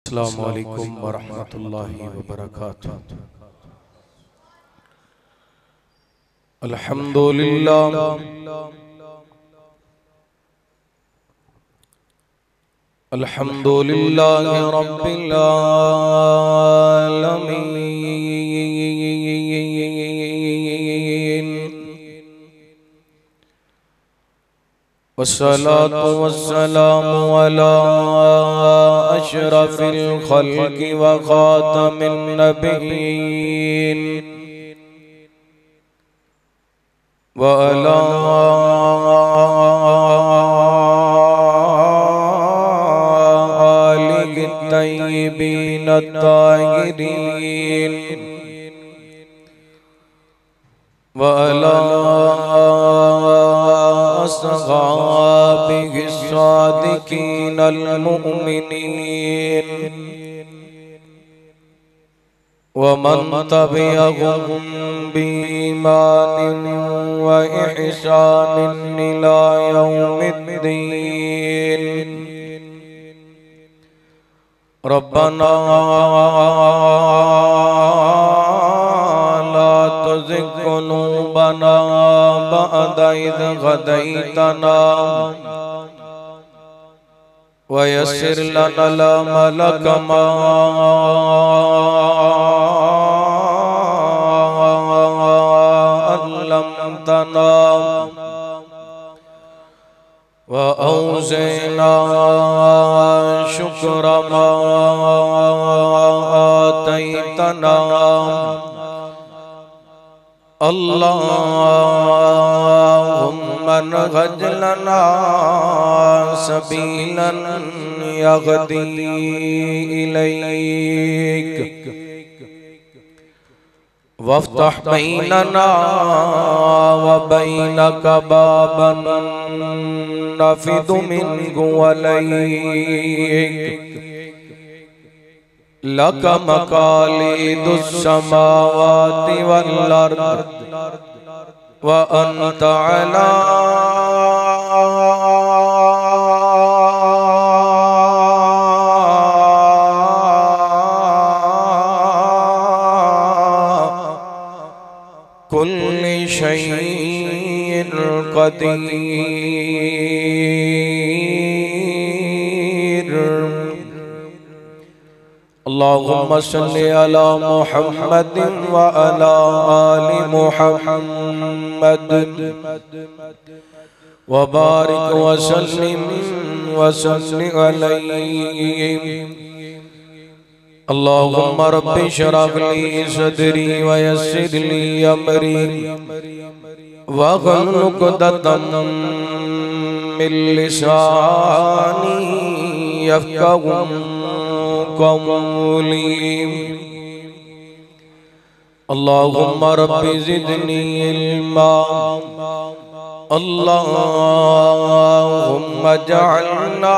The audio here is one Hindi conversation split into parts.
अस्सलामु अलैकुम वरहमतुल्लाहि वबरकातुहू। अल्हम्दुलिल्लाह अल्हम्दुलिल्लाहि रब्बिल आलमीन वस्सलातु वस्सलामु अला अशरफिल खल्क़ि व खातमिन नबिय्यीन व अला आलिहि तय्यिबीन ताहिरीन व अला अस्हाबिहि सादिकीनल मुमिनीन व मन तबिअहुम बीईमानिन व इहसानिन इला यौमिद्दीन। रब्बना ला तुज़िग़ क़ुलूबना बअद इज़ हदैतना व यस्सिर लनल अमल कमा अल्लमतना व औज़ि'ना शुक्र मा आतैतना। अल्लाहुम्मा नहज लना सबीलन यहदी इलैक वफ्तह बैनना व बैनक बाबन नफिदु मिन्हु अलैक लक मकालिदुस समावाति वल अर्द व अंत अला कुल्लि शैइन क़दीर। अल्लाहुम्मा सल्लि अला मुहम्मदिन व अला आलि मुहम्मद व बारिक व सल्लिम अलैहि। अल्लाहुम्मा रब्बि इश्रह ली सदरी व यस्सिर ली अमरी वहलुल उक़दतम मिन लिसानी यफ़क़हू क़ौली। अल्लाहुम्मा रब्बि ज़िदनी इल्मा। अल्लाहुम्मा जअलना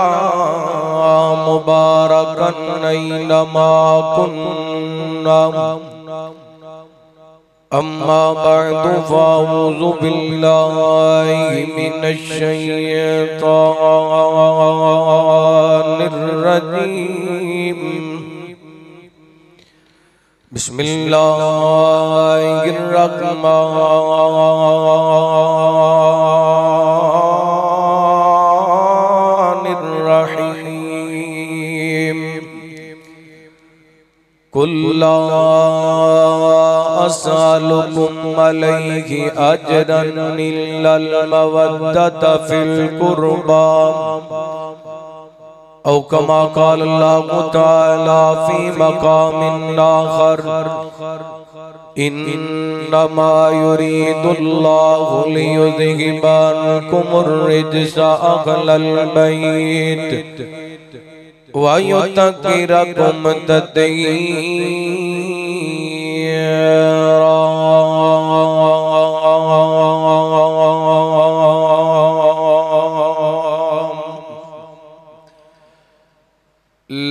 मुबारकन ऐनमा कुन्ना। अम्मा बअदु फ़अऊज़ु बिल्लाहि मिनश शैतानिर रजीम। बिस्मिल्लाहिर रहमानिर रहीम। कुल ला अस्अलुकुम अलैहि अजरन इल्लल मवद्दत फिल कुर्बा औ कमा क़ाल अल्लाहु तआला फ़ी मक़ामिन आख़र इन्नमा युरीदुल्लाहु लियुज़हिबा अन्कुमुर रिज्सा अहलल बैत व युतह्हिरकुम तत्हीरा।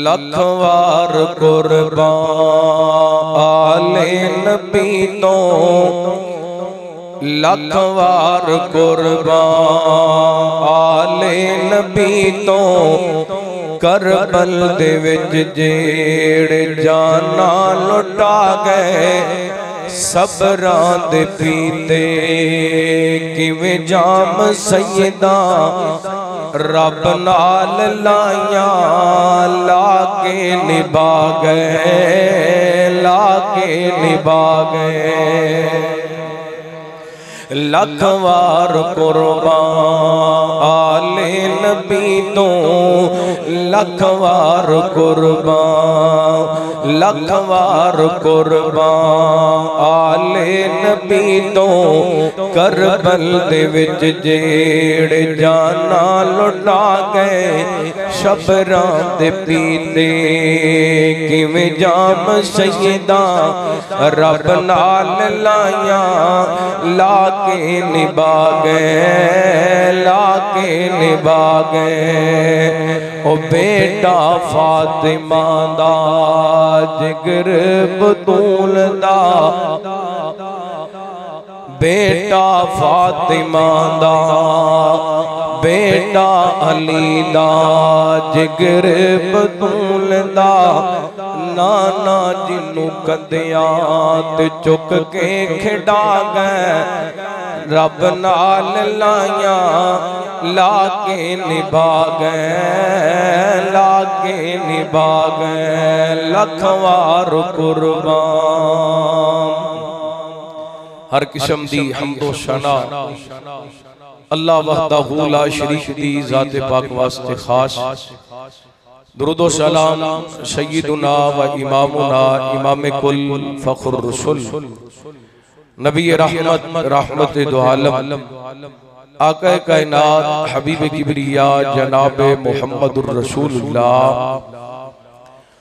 लखवार कुर्बान आले नबी तो लखवार कुर्बान आले नबी तो करबल दे विच जेड़े जाना लुटा गए सबरां दे पीते किवें जाम सैयदा रब नाल लाया लाके निभा गए लाके निभा गए लख वार कुर्बान आले नबी तो लख वार कुर्बान लख वार कुर्बान आले नबी तो करबल दे विच जेड़े जाना लुटा गए शबरां दे पीते किवें जाम सैयदा रब नाल लाया लाके निभा गए लाके निभा गए ओ बेटा फातिमा दा जिगर बतूल दा बेटा फातिमा दा बेटा अली दा जिगर बतूल दा नाना जिन्नू कदिया ते चुक के खिडा गए रब नाल लाया लाके निभा गए लाके निभा गए लख वार कुर्बान। हर किस्म दी हम्दो सना अल्लाह वहदहू ला शरीक दी ज़ात पाक वास्ते खास दुरूद व सलाम सय्यदुना व इमामुना इमाम कुल फखुर रसूल नबी रहमत रहमत दो आलम आका कायनात हबीब किबरिया जनाब मुहम्मदुर रसूलुल्लाह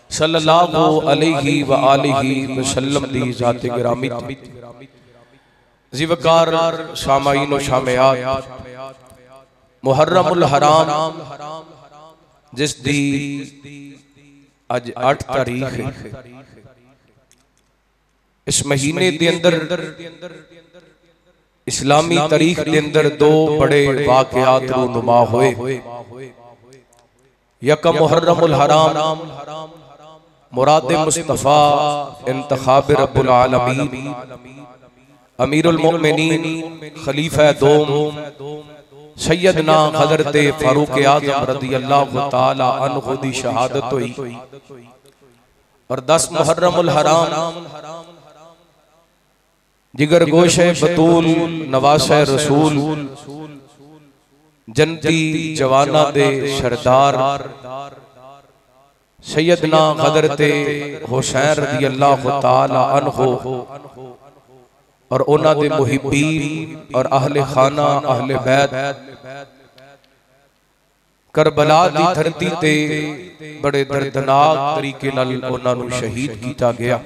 सल्लल्लाहु अलैहि व आलिहि वसल्लम दी ज़ात गिरामी ज़िवकार शामाईन व शामियात मुहर्रमुल हराम जिस दी अज 8 तारीख इस महीने दे अंदर इस्लामी तारीख के अंदर दो बड़े वाक़यात रूनुमा हुए। यका मुहर्रमुल हराम मुराद मुस्तफ़ा इंतखाब रब्बुल आलमीन अमीरुल मोमिनीन खलीफा दोम सैयदना हज़रत फारूक आज़म रज़ी अल्लाह ताला अन्हु दी शहादत हुई और 10 मुहर्रमुल हराम जिगर गोशे बतूल नवासे रसूल जन्नती जवाना दे सरदार सैयदना हज़रत हुसैन रज़ी अल्लाह ताला अन्हु और उन्हां दे मुहिब्बीन और अहले खाना अहले बैत करबला दी धरती ते बड़े दर्दनाक तरीके नाल उन्हां नूं शहीद कीता गया।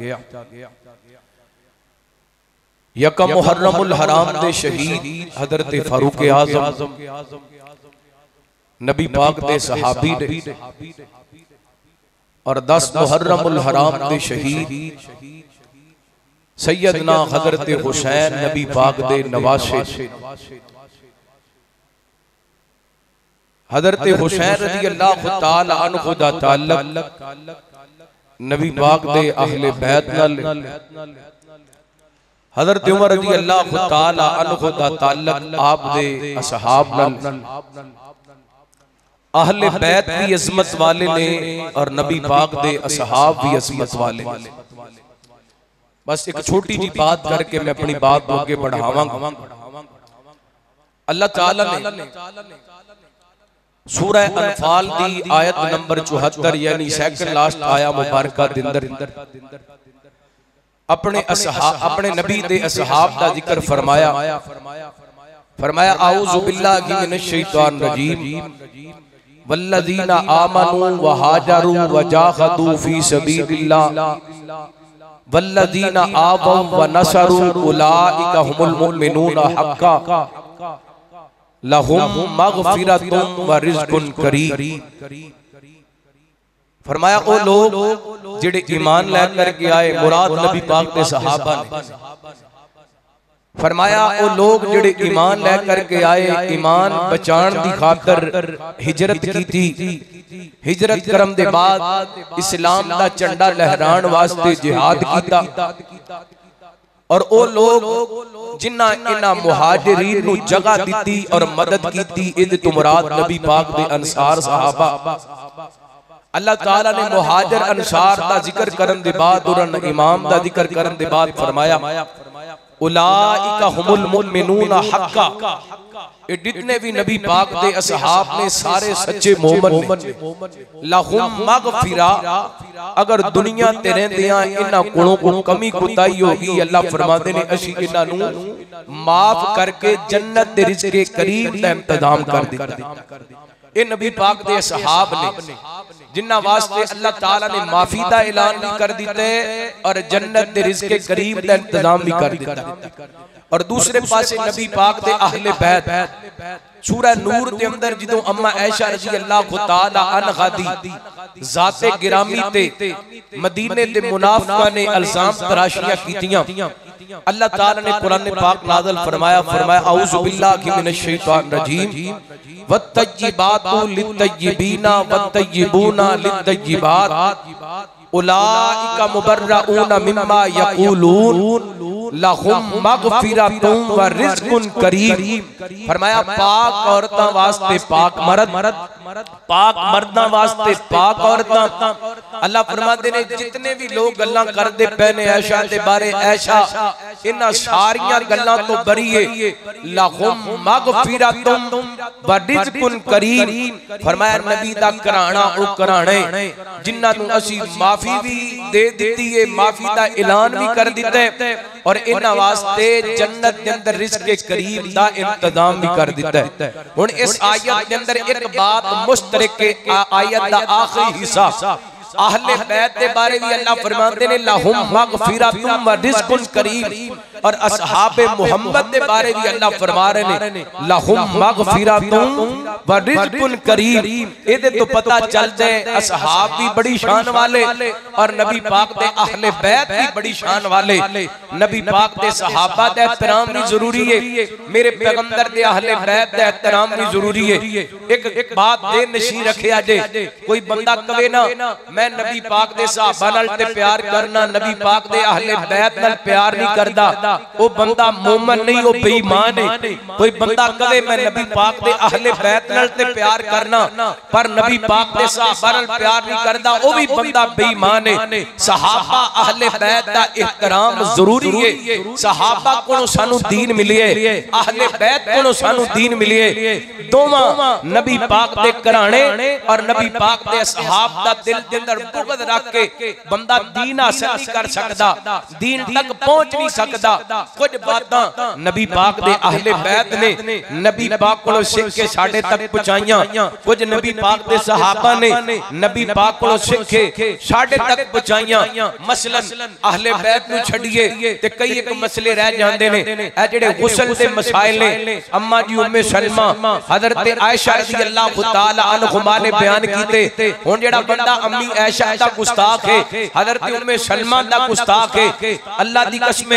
यका मुहर्रमुल हराम दे शहीद हज़रत फारूक आज़म नबी पाक दे सहाबी ने और 10 मुहर्रमुल हराम दे शहीद सैयदना हज़रत हुसैन नबी पाक दे नवासे हज़रत हुसैन रज़ी अल्लाह ताला अन्हु दा ताल्लुक नबी पाक दे अहले बैत नाल हज़रत उमर रज़ी अल्लाह ताला अन्हु दा ताल्लुक आप दे असहाब नाल अहले बैत भी अज़मत वाले ने और नबी पाक दे असहाब भी अज़मत वाले। बस एक छोटी जी बात करके मैं अपनी बात को आगे बढ़ावांगा। अल्लाह ताला ने सूरह अनफाल दी आयत नंबर 74 यानी सेकंड लास्ट आया मुबारका दे अंदर अपने नबी दे असहाब दा जिक्र फरमाया। फरमाया आऊज़ु बिल्लाहि मिनश शैतानिर रजीम वल्लज़ीना आमनू व हाजरू व जाहदू फी सबीलिल्लाह वल्लज़ीना आवौ व नसरू उलाइका हुमुल मुमिनूना हक्का लहुम मग़फ़िरतुन व रिज़्क़ुन करीम। फरमाया ओ लोग जिहड़े ईमान लेकर के आए, मुराद नबी पाक के सहाबा ने। फरमाया ओ लोग जिहड़े ईमान लेकर के आए, ईमान बचाण दी खातर हिजरत कीती, हिजरत करम दे बाद इस्लाम दा झंडा लहराण वास्ते जिहाद कीता और ओ लोग जिन्ना इन्हां मुहाजिरीन नू जगह दिती और मदद कीती इद तो मुराद नबी पाक दे अंसार सहाबा। अल्लाह ताला ने मुहाजिर अंसार दा जिक्र करन दे बाद और इमाम दा जिक्र करन दे बाद फरमाया उलाइका हुमुल मुमिनून हक्का। ये जितने भी नबी पाक दे असहाब ने सारे सच्चे मोमिन ने। लहुम मगफिरा, अगर दुनिया ते रहंदियां इन्हां कोलों को कमी कुताई होगी अल्लाह फरमाते ने असी इन्हां नू माफ करके जन्नत दे रिज़्क़े करीम दा इंतजाम कर दिता। ये नबी पाक दे असहाब ने जिन्ना वास्ते अल्लाह ताला ने माफी दा ऐलान भी कर दिते और जन्नत दे रिज़्क़े करीम दा इंतजाम भी कर दिता। और दूसरे पासे नबी पाक दे अहले बैत सूरह नूर के अंदर जिदों अम्मा ऐशा रज़ी अल्लाह तआला अन्हा दी ज़ाते गिरामी ते मदीने दे मुनाफिकां ने इल्जाम तराशियां कीतियां। अल्लाह ताला ने कुरान पाक नाज़िल फरमाया औज़ु बिल्लाहि मिनश शैतानिर रजीम वत्तय्यिबातु लित्तय्यिबीना वत्तय्यिबूना लित्तय्यिबात उलाइका मुबर्रऊना मिम्मा यक़ूलून लहुम मग़फ़िरतुन व रिज़्क़ुन करीम। फरमाया पाक औरतां वास्ते पाक मर्द, पाक मर्दां वास्ते पाक औरतां। अल्लाह फरमाते ने जितने भी लोग गल्लां करदे पे ने ऐशा दे बारे ऐशा इन्हां सारियां गल्लां तो बरीए लहुम मग़फ़िरतुन व रिज़्क़ुन करीम। फरमाया नबी दा घराना ओ घराने जिन्हां नूं असीं माफी भी दे दित्ती है, माफी दा ऐलान भी कर दित्ता है और इन्हां वास्ते जन्नत दे अंदर रिज़्क़े करीम दा इंतजाम भी कर दित्ता है। हुण इस आयत दे अंदर एक बात मुश्तरक आयत दा आखिरी हिस्सा अहले बैत के बारे भी अल्लाह फरमाते ने लहुम मग़फ़िरतुन व रिज़्क़ुन करीम। और असहाबे मोहम्मद के बारे भी अल्लाह फरमा रहे ने लहुम मग़फ़िरतुन व रिज़्क़ुन करीम। इहदे तो पता चलता है असहाब भी बड़ी शान वाले और नबी पाक दे अहले बैत भी बड़ी शान वाले। नबी पाक दे सहाबा दा एहतराम भी जरूरी है, मेरे पैगंबर दे अहले बैत दा एहतराम भी जरूरी है। एक बात दे नशी रखिया जे कोई बंदा कवे ना मैं नबी पाक दे सहाबा नाल ते प्यार करना, नबी पाक दे अहले बैत नाल प्यार नहीं करदा, वो बंदा मोमिन नहीं, वो बेईमान है। कोई बंदा कहे मैं नबी पाक दे अहले बैत नाल ते प्यार करना पर नबी पाक दे सहाबा नाल प्यार नहीं करदा, वो भी बंदा बेईमान है। सहाबा अहले बैत दा एहतराम जरूरी है। सहाबा कोलों सानू दीन मिली है, अहले बैत कोलों सानू दीन मिली है। दोवां नबी पाक दे घराने और नबी पाक दे असहाब दा दिल दे अंदर बुग़्ज़ रख के बंदा दीन हासिल नहीं कर सकदा, दीन तक पहुंच नहीं सकदा। कुछ बातां नबी पाक दे अहले बैत ने नबी पाक कोलों सीख के साडे तक पहुंचाइयां, कुछ नबी पाक दे सहाबा ने नबी पाक कोलों सीख के साडे तक पहुंचाइयां। मसलन अहले बैत नूं छड्डिए ते कई एक मसले रह जांदे ने। ए जेड़े गुस्ल दे मसाइल ने अम्मा जी उम्मे सलमा हज़रत आयशा रज़ी अल्लाह तआला अन्हा ने बयान कीते। हुण जेड़ा बंदा अम्मी आयशा दा गुस्ताख है, हज़रत उम्मे सलमा दा गुस्ताख है, अल्लाह दी कसम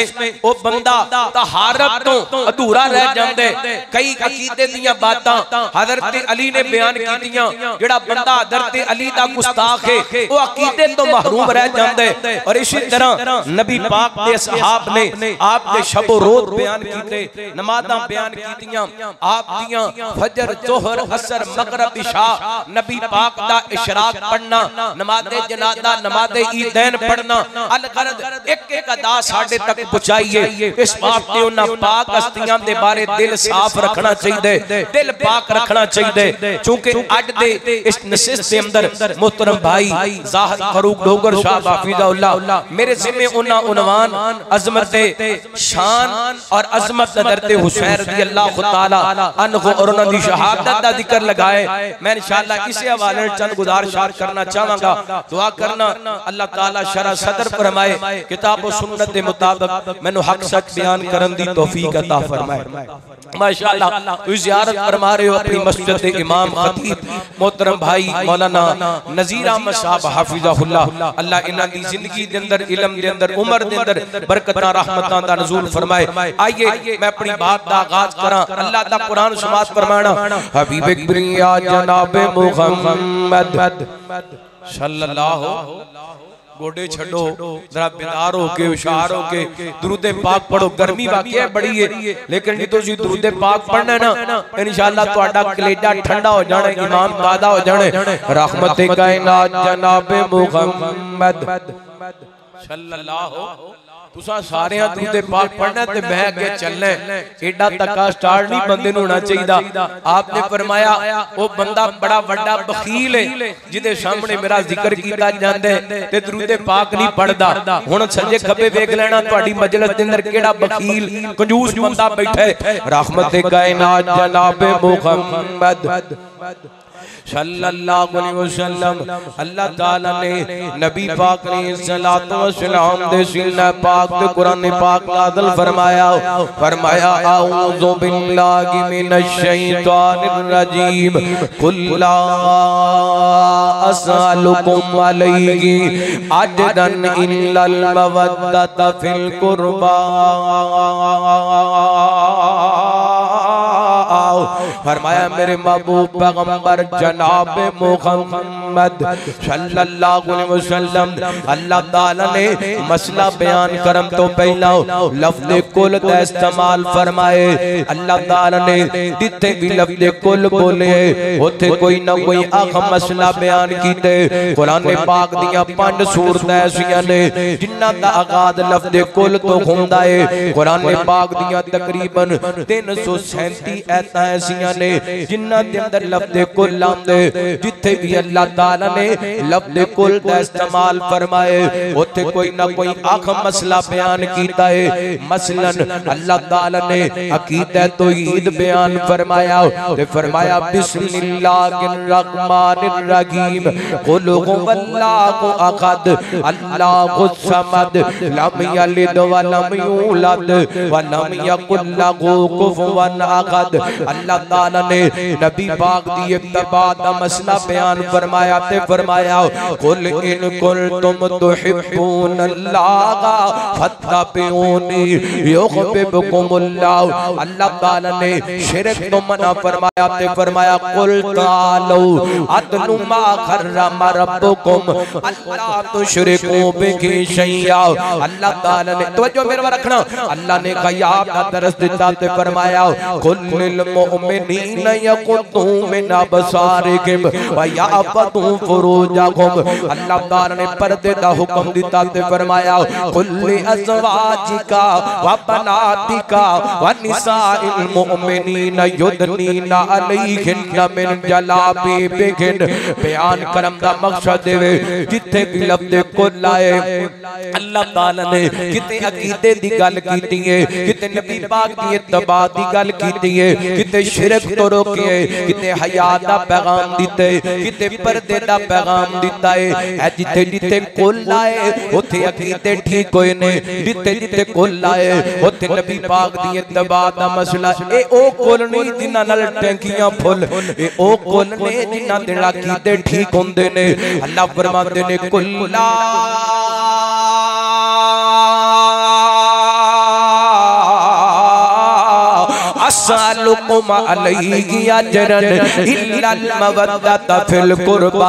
ओ बंदा तहारत तो अधूरा रह जांदे। कई अकीदे दियां बातां हज़रत अली ने बयान कीतियां, जेड़ा बंदा हज़रत अली दा गुस्ताख है वो अकीदे तो महरूम रह जांदे। और इसी तरह नबी पाक दे सहाब ने आप दे शब व रोज़ बयान कीते, नमाज़ां बयान कीतियां, आप दियां फजर जोहर असर मगरिब इशा नबी पाक दा इशराक पढ़ना, नमाज़े जनाजा नमाज़े ईदैन पढ़ना, अलगरद एक एक अदा साडे तक पहुंचाइए। इस बात ने उन्हां पाक हस्तियां दे बारे दिल साफ रखना चाहिए, दिल पाक रखना चाहिए। चूंकि अज दे इस नशिस्त के अंदर मोहतरम भाई ज़ाहिद फारूक डोगर शाह हाफिज़हुल्लाह मेरे ज़िम्मे उन्हां उन्वान अज़मत शान और अज़मत हज़रत हुसैन रज़ी अल्लाह तआला अन्हु और उन्हां दी शहादत दा जिक्र लगाए। मैं इंशाअल्लाह इस हवाले चंद गुज़ारिश करना चाहांगा। दुआ करना अल्लाह ताला शरा सदर फरमाए, किताब व सुन्नत के मुताबिक मैनू हक सच बयान करन दी तौफीक अता फरमाए। माशाअल्लाह तुम ज़ियारत फरमा रहे हो अपनी मस्जिद के इमाम खतीब मोहतरम भाई मौलाना नज़ीर अहमद साहब हाफिज़हुल्लाह, अल्लाह इन्हां दी जिंदगी दे अंदर, इल्म दे अंदर, उम्र दे अंदर बरकतां रहमतां दा नज़ूल फरमाए। आइए मैं अपनी बात दा आगाज करा। अल्लाह दा कुरान समात फरमाना, हबीब किबरिया जनाब मुहम्मद सल्लल्लाहु गोडे छड़ो जरा बेदार होके हुशार होके दुरूद पाक पढ़ो। गर्मी वाकई बड़ी है लेकिन जो तुसी दुरूद पाक पढ़ना ना इंशाअल्लाह तुहाडा कलेजा ठंडा हो जाना, ईमान ताज़ा हो जाने। रहमत कायनात जनाब मुहम्मद सल्लल्लाहु तुसा सारे दुरूद पाक पढ़ना ते मैं अगे चलना। एडा तका स्टार्ट नहीं बंदे नूं होना चाहिए। आपने फरमाया वो बंदा बड़ा बड़ा बखील है जिदे सामने मेरा जिक्र किया जांदा है ते दुरूद पाक नहीं पढ़दा। हुण सज्जे खब्बे वेख लेना तुहाडी मजलिस दे अंदर केड़ा बखील कंजूस बंदा बैठा है। रहमत कायनात जनाब मुहम्मद सल्लल्लाहु अलैहि वसल्लम अल्लाह ताला ने नबी पाक ने सलातो व सलाम दे सीना पाक ते कुरान पाक नाज़िल फरमाया। फरमाया औज़ु बिल्लाहि मिनश शैतानिर रजीम कुल ला असअलुकुम अलैहि अजरन इल्लल मवद्दता फिल कुर्बा। फरमाया मेरे महबूब पैगंबर जनाब मुहम्मद सल्लल्लाहु अलैहि वसल्लम अल्लाह ताला ने मसला बयान करम तो पहला लफ्ज़ कुल का इस्तेमाल फरमाए। अल्लाह ताला ने जिथे भी लफ्ज़ कुल बोले उथे कोई ना कोई अहम मसला बयान कीते। कुरान पाक दियां 5 सूरतां ऐसियां ने जिन्हां दा आगाज लफ्ज़ कुल तो हुंदा है। कुरान पाक दियां तकरीबन 337 ऐतां ऐसियां ने जिन्हां दे अंदर लफ्ज़ कुल आंदे। जिथे भी अल्लाह ताला ने लफ्ज़ कुल दा इस्तेमाल फरमाए उथे कोई ना कोई अहम मसला बयान कीता है। मसलन अल्लाह ताला ने अकीदा तौहीद बयान फरमाया ते फरमाया बिस्मिल्लाहिर रहमानिर रहीम कुल हुवल्लाहु अहद अल्लाहुस समद लम यलिद व लम यूलद व लम यकुल लहू कुफुवन अहद। अल्लाह ताला ने नबी पाक दी इत्तबा दा मसला बयान फरमाया ते फरमाया कुल इन कुंतुम तुहिब्बूनल्लाह फत्तबिऊनी युहिब्बुकुमुल्लाह। अल्लाह ताला ने शिरक तो मना फरमाया ते फरमाया कुल तालू अतलु मा हर्रम रब्बुकुम अल्लाह तुशरिकू बिही शैया। अल्लाह ताला ने तवज्जो मेरे पर रखना। अल्लाह ने ग़याब दा दरस दिता ते फरमाया कुल्लिल मुमिनीना यकुतू मिन अबसारिहिम व याबतू फुरूजहुम। अल्लाह ताला ने पर्दे दा हुक्म दिता ते फरमाया कुल्ली अज़वाजिका व बनातिका व निसाइल मुमिनीना युदनीना अलैहिन्ना मिन जलाबिबिहिन। बयान करम दा मकसद देवे जिथे भी लफ्ज़ कुल आए अल्लाह ताला ने किते अकीदे दी गल कीती है, किते नबी पाक दी इत्तबा दी गल कीती है, किते शिरक तो रोके, किते हया दा पैगाम दिते, किते पर्दे दा पैगाम दिता है। जिथे जिथे कुल आए उथे अकीदे ठीक होए ने, जिथे जिथे कुल आए उथे नबी पाक दी इत्तबा दा मसला। ए ओ कुल नहीं जिन्हां नाल टैंकियां फुल, ए ओ कुल ने जिन्हां दे अकीदे ठीक होंदे ने। अल्लाह फरमाते ने कुल्ला असअलुकुम अलैहि अजरन इल्लल मवद्दता फिल कुर्बा।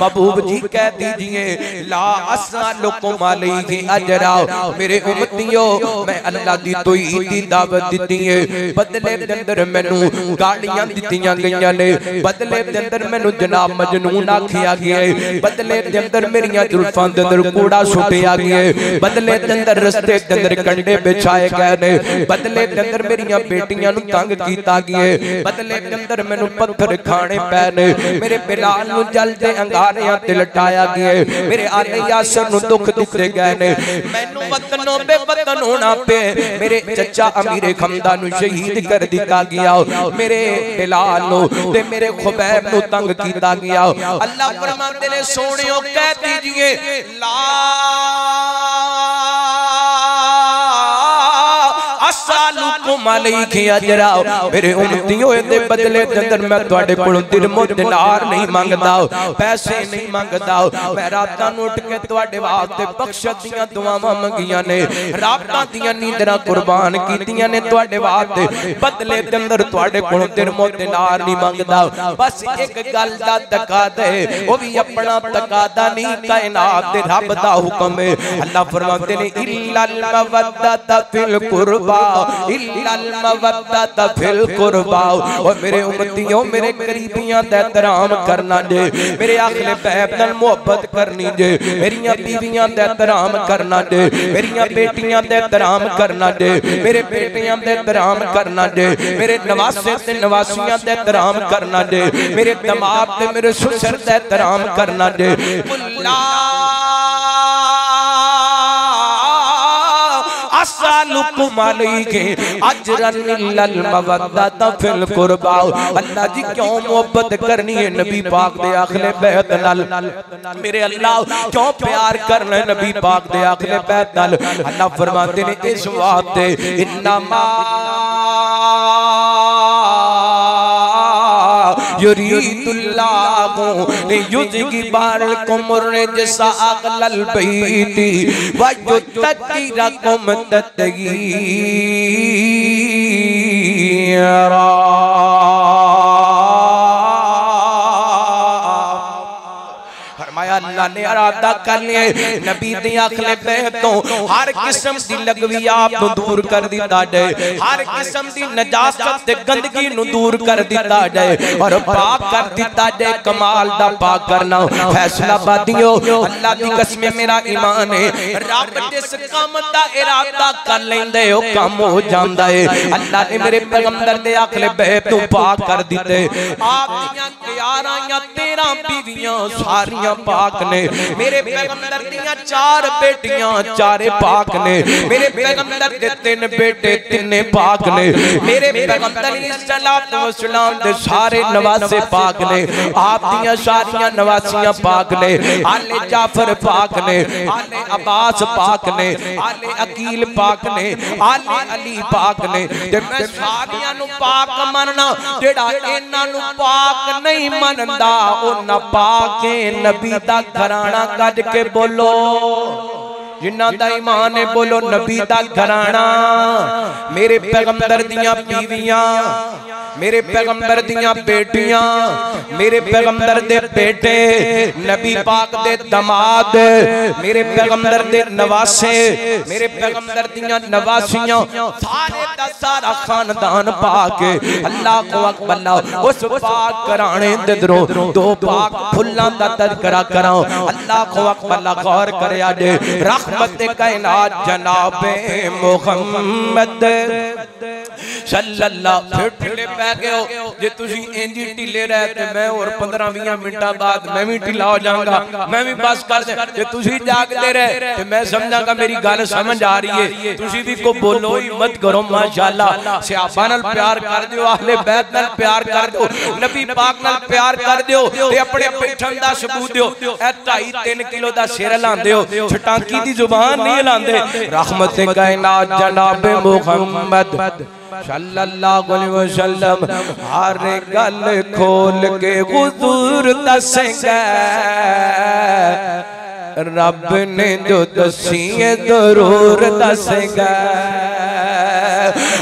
महबूब जी कह दीजिए ला असअलुकुम अलैहि अजरा। मेरे उम्मतियों मैं अल्लाह दी तौहीद दी दावत दिती है, बदले दे अंदर मैनू गाड़ियां दित्तियां गईयां ने, बदले दे अंदर मैनू जनाब मजनून आखिया गया है, बदले दे अंदर मेरियां जुल्फां दे अंदर कूड़ा सुटिया गया है, बदले दे अंदर रस्ते दे अंदर कंडे बिछाए गए ने, बदले दे अंदर मेरियां बेटियां तंग कीता गया, बदले के अंदर मैनू पत्थर खाने पैने, मेरे बिलाल नू जलदे अंगारियां ते लटाया गया, मेरे आले यासर नू दुख दिते गए ने, मैनू वतनों बेवतन होना पे, मेरे चचा अमीर खमदा नू शहीद कर दिता गया, मेरे बिलाल नू ते मेरे खुबैब नू तंग कीता गया। अल्लाह फरमाते ने सोनियो कह दीजिए ला अस्सलामुअलैकुम अलैहि अजरा, मेरे उम्मतियों दे बदले दे अंदर मैं तुहाडे कोलों दिरमो दिनार नहीं मंगदा, पैसे नहीं मंगदा, मैं रातां नूं उठ के तुहाडे वास्ते बख्शत दियां दुआवां मंगियां ने, रातां दियां नींदरां कुर्बान कीतियां ने तुहाडे वास्ते, बदले दे अंदर तुहाडे कोलों दिरमो दिनार नहीं मंगदा, बस एक गल दा तकादा है, ओ भी अपना तकादा नहीं, कायनात दे रब दा हुक्म है। अल्लाह फरमाते ने इल्लल मवद्दत फिल कुर्बा इल्लल मवद्दत फिल कुर्बा, और मेरे उम्मतियों मेरे करीबियां दा एहतराम करना जे, मेरे अहले बैत नाल मोहब्बत करनी जे, मेरियां बीवियां दा एहतराम करना जे, मेरियां बेटियां दा एहतराम करना जे, मेरे बेटियां दा एहतराम करना जे, मेरे नवासे ते नवासियां दा एहतराम करना जे, मेरे दमाद ते मेरे ससुर दा एहतराम करना जे। अस्सलामुअलैकुम अलैहि अजरन इल्लल मवद्दत फिल कुर्बा, अल्लाह जी क्यों मोहब्बत करनी है नबी पाक दे अहले बैत नाल, मेरे अल्लाह क्यों प्यार करना है नबी पाक दे अहले बैत नाल। अल्लाह फरमाते ने इस वास्ते इन्नमा युरीदुल्लाहु लियुज़हिबअनकुम अर्रिजसा अहलल बैति व युतहिरकुम तत्हीरा। अल्लाह ने इरादा कर लिया नबी दे अखले बैत तो हर किस्म दी लगवी आप तो दूर कर दिता जाए, हर किस्म दी नजासत ते गंदगी नु दूर कर दिता जाए और पाक कर दिता जाए। कमाल दा पाक करना फैसला बादियो अल्लाह दी कसम मेरा ईमान है, रब जिस काम दा इरादा कर लेंदे ओ काम हो जांदा है। अल्लाह ने मेरे पैगंबर दे अखले बैत तो पाक कर दिते, आप दियां 11 या 13 बीवियां सारियां पाक ने, मेरे पैगंबर दियां 4 बेटियां चारे पाक ने, मेरे पैगंबर दे 3 बेटे तिने पाक ने, मेरे पैगंबर अलैहिस्सलातु वस्सलाम दे सारे नवासे पाक ने, आप दियां सारियां नवासियां पाक ने, आले जाफर पाक ने, आले अब्बास पाक ने, आले अकील पाक ने, आले अली पाक ने, ते मैं सारियां नु पाक मनना, जेड़ा इन्हां नु पाक नहीं मनदा ओ ना पाक नबी दा घराना कज के बोलो, जिन्ना दा ईमान है बोलो नबी दा घराना। मेरे पैगंबर दियां बीवियां, मेरे पैगंबर दियां बेटियां, मेरे पैगंबर दे बेटे, नबी पाक दे दमाद, मेरे पैगंबर दे नवासे, मेरे पैगंबर दियां नवासियां, सारे दा सारा खानदान पाक। अल्लाह को अकबर, उस पाक घराने दे दो पाक फुल्लां दा तज़किरा करां। अल्लाह को अकबर, गौर करया जे रहमत कायनात जनाबे मुहम्मद सल्लल्लाहु फिर ढिले पै गए हो जे तुसी इंजी ढिले रहे ते मैं और 15-20 मिनटां बाद मैं भी ढिला हो जाऊंगा, मैं भी बस कर दे। जे तुसी जागदे रहे ते मैं समझांगा मेरी गल समझ आ रही है, तुसी भी को बोलो ही मत करो। माशाअल्लाह सहाबा नाल प्यार कर दियो, अहले बैत नाल प्यार कर दियो, नबी पाक नाल प्यार कर दियो ते अपने बैठन दा सबूत दियो। ए 2.5-3 किलो दा सिर हिलांदे हो, छटांकी दी जुबान नहीं हिलांदे। रहमत कायनात जनाब मुहम्मद सल्लल्लाहु अलैहि वसल्लम हर गल खोल के हुजूर दसेंगे, रब ने जो दसी जरूर दसेगा।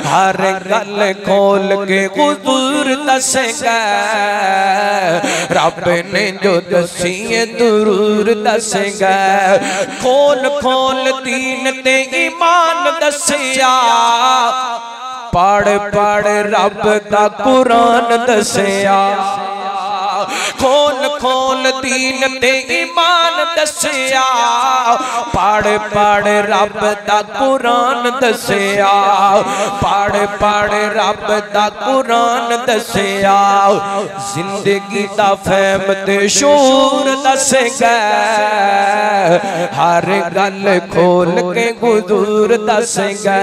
हर गल खोल के हुजूर दसेगा, रब ने जो दसी जरूर दसेगा। खोल खोल दीन ते ईमान दसिया, पढ़ पढ़ रब दा कुरान दसिया। खोल खोल दीन ते ईमान दसिया, पढ़ पढ़ रब दा कुरान दसिया, पढ़ पढ़ रब दा कुरान दसिया, जिंदगी दा फहम ते शूर दसेगा, हर गल खोल के हुजूर दसेगा,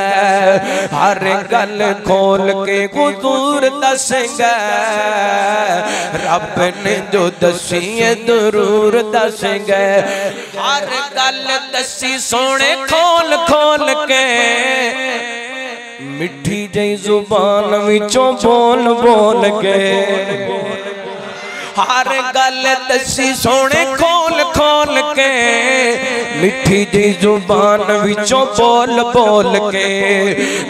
हर गल खोल के हुजूर दसेगा, रब ने जो दसी है जरूर दसेगा, हर गल दसी सोने खोल खोल के, मिठी जई जुबान विचों बोल बोल के, हर गल दसी सोने खोल खोल के, मिठी जी जुबान विचों बोल बोल के,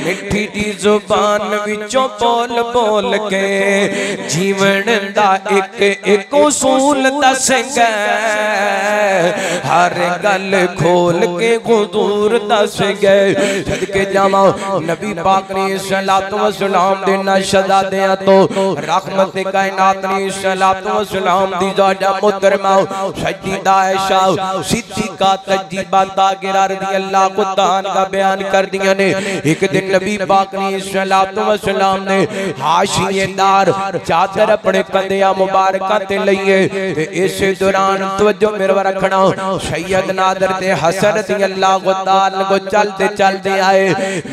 मिठी जी जुबान विचों बोल बोल के, जीवन दा एक एक उसूल दसेगा, हर गल खोल के हुजूर दसेगा। सदके जावा नबी पाक ने सलातो व सलाम देना शहजादियां तो रहमत कायनात ने सलातो व सलाम दी जाजा मुहतरमा सज्जिदा आयशा सिद्दीका तजीबा तागिरा रज़ियल्लाहु को तान का बयान कर दिया ने। एक दिन नबी पाक ने सलातो व सलाम ने हाशिएदार चादर अपने कंधिया मुबारका ते लईए ते इस दौरान तवज्जो मेरे वर रखना सैयद नादर ते हसन रज़ियल्लाहु ताला को चलते चलते आए,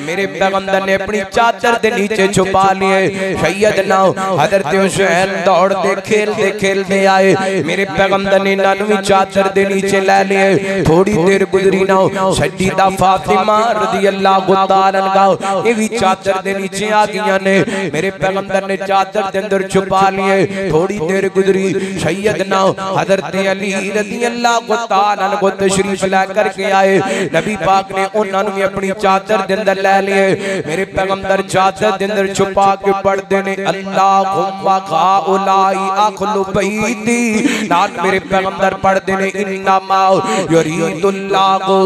मेरे पैगंबर ने अपनी चादर के नीचे छुपा लिए, सैयद ना हजरत हुसैन दौड़ते खेलते खेलते आए, मेरे पैगंबर ने इन्होंने चादर के नीचे ले लिए। थोड़ी देर गुजरी ना सज्जिदा फातिमा रज़ियल्लाहु ताला अन्हा ये भी चादर के नीचे आ गई ने, मेरे पैगंबर ने चादर के अंदर छुपा लिए। थोड़ी देर गुजरी सैयद ना हजरत अली रज़ियल्लाहु ताला अन्हु को तशरीफ लेकर के आए, नबी पाक ने उन्होंने अपनी चादर के अंदर ले लिए। मेरे पैगंबर चादर के अंदर छुपा के पढ़ते ने अल्लाहुम्मा खाउलाई अखलु बैती, नात मेरे पैगंबर पढ़ते ने इन्नमा युरीदुल्लाहु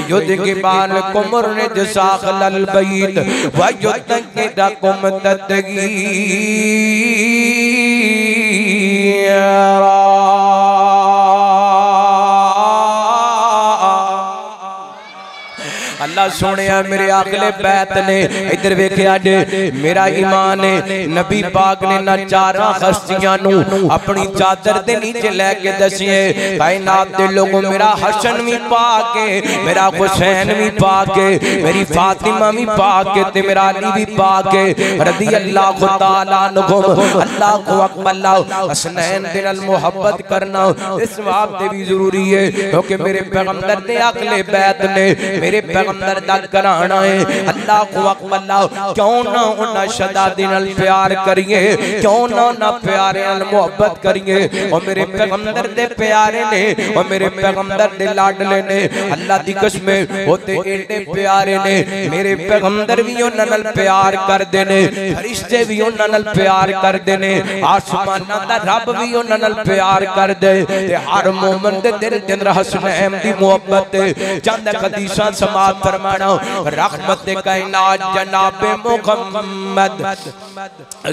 युद्गिबालकुम रिजसाखलल बैत व युतकिरकुम तदगीरा। अल्लाह सोने मेरे अगले बैत ने इधर वेख्या जे मेरा ईमान है, नबी पाक ने ना चारा हस्तियां नू अपनी चादर दे नीचे लेके दसिए कायनात दे लोगों, मेरा हसन भी पाके, मेरा हुसैन भी पाके, मेरी फातिमा भी पाके ते मेरा अली भी पाके रज़ियल्लाहु ताला अन्हुम। अल्लाह को अकबर हसनैन दे नाल मोहब्बत करना इस बात ते भी जरूरी है क्योंकि मेरे पैगंबर दे अगले बैत ने मेरे पैगंबर दा कराना है। अल्लाह को अकबर क्यों ना उन्हां शहजादी नाल प्यार करिए, क्यों ना उन्हां प्यारे नाल मोहब्बत करिए। और मेरे पैगंबर दे प्यारे ने और मेरे पैगंबर दे लाडले ने, अल्लाह दी कसम होते एडे प्यारे ने, मेरे पैगंबर भी उन्हां नाल प्यार करदे ने, फरिश्ते भी उन्हां नाल प्यार करदे ने, आसमानां दा रब भी उन्हां नाल प्यार करदे ते हर मोमिन दे दिल दे अंदर हसनैन दी मोहब्बत चंद हदीसां समात फरमाना। रहमत कायनात जनाबे मुहम्मद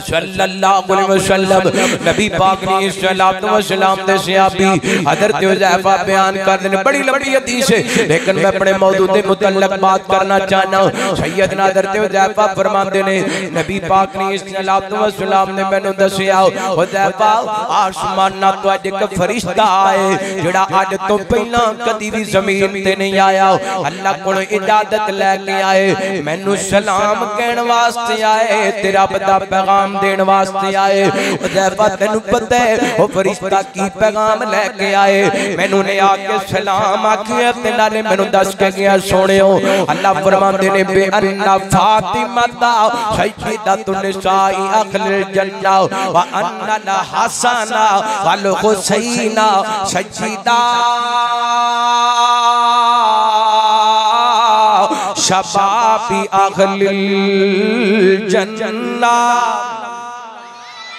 सल्लल्लाहु अलैहि वसल्लम नबी पाक ने सलातो व सलाम दे सहाबी हजरत हुज़ैफा बयान कर दे, बड़ी लंबी हदीस है लेकिन मैं अपने मौजूद दे मुतल्लक बात करना चाहना। सैयदना हजरत हुज़ैफा फरमाते ने नबी पाक ने सलातो व सलाम ने मैनू दसिया हुज़ैफा आसमानां तो अज एक फरिश्ता आए जेड़ा अज तो पहला कदी भी जमीन ते नहीं आया, अल्लाह कोलों इजाजत लेके आए, मैनू सलाम कहण वास्ते आए, तेरा बदा पैगाम देण वास्ते आए। हुज़ैफा तैनू पता है ओ फरिश्ता की पैगाम लेके आए, मैनू ने आके सलाम आखिया ते नाले मैनू दस के गया सोनियो अल्लाह फरमांदे ने बे अन्ना फातिमा दा सय्यिदतुन निसाई अहलिल जन्नह व अन्ना हसना वल हुसैना सय्यिदा शबाबी अहलिल जन्नह।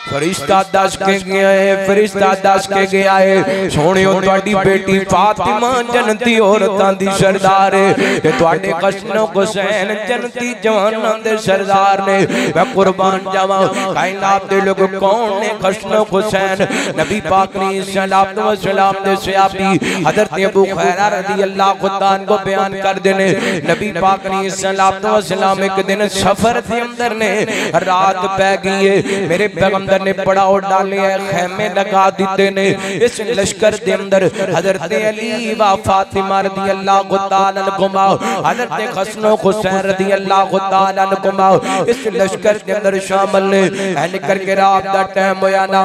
फरिश्ता दस के गया है, फरिश्ता दस के गया है सोनियो तुहाडी बेटी फातिमा जन्नती औरतां दी सरदार है ते तुहाडे हसन हुसैन जन्नती जवानां दे सरदार ने। मैं कुर्बान जावां कायनात दे लोग कौन ने हसन हुसैन नबी पाक ने सल्लल्लाहु अलैहि वसल्लम दे सहाबी हजरत अबू हुरैरा रज़ियल्लाहु ताला को बयान कर देने। नबी पाक ने सल्लल्लाहु अलैहि वसल्लम एक दिन सफर के अंदर ने रात पै गई है, मेरे पैगंबर ने पड़ाव डाले है, खेमे लगा दिते ने। इस लश्कर के अंदर हजरत अली व फातिमा रज़ियल्लाहु ताला अन्हुमा, हजरत हसन हुसैन रज़ियल्लाहु ताला अन्हुमा इस लश्कर के अंदर शामिल ने। ऐन करके रात दा टाइम होया ना,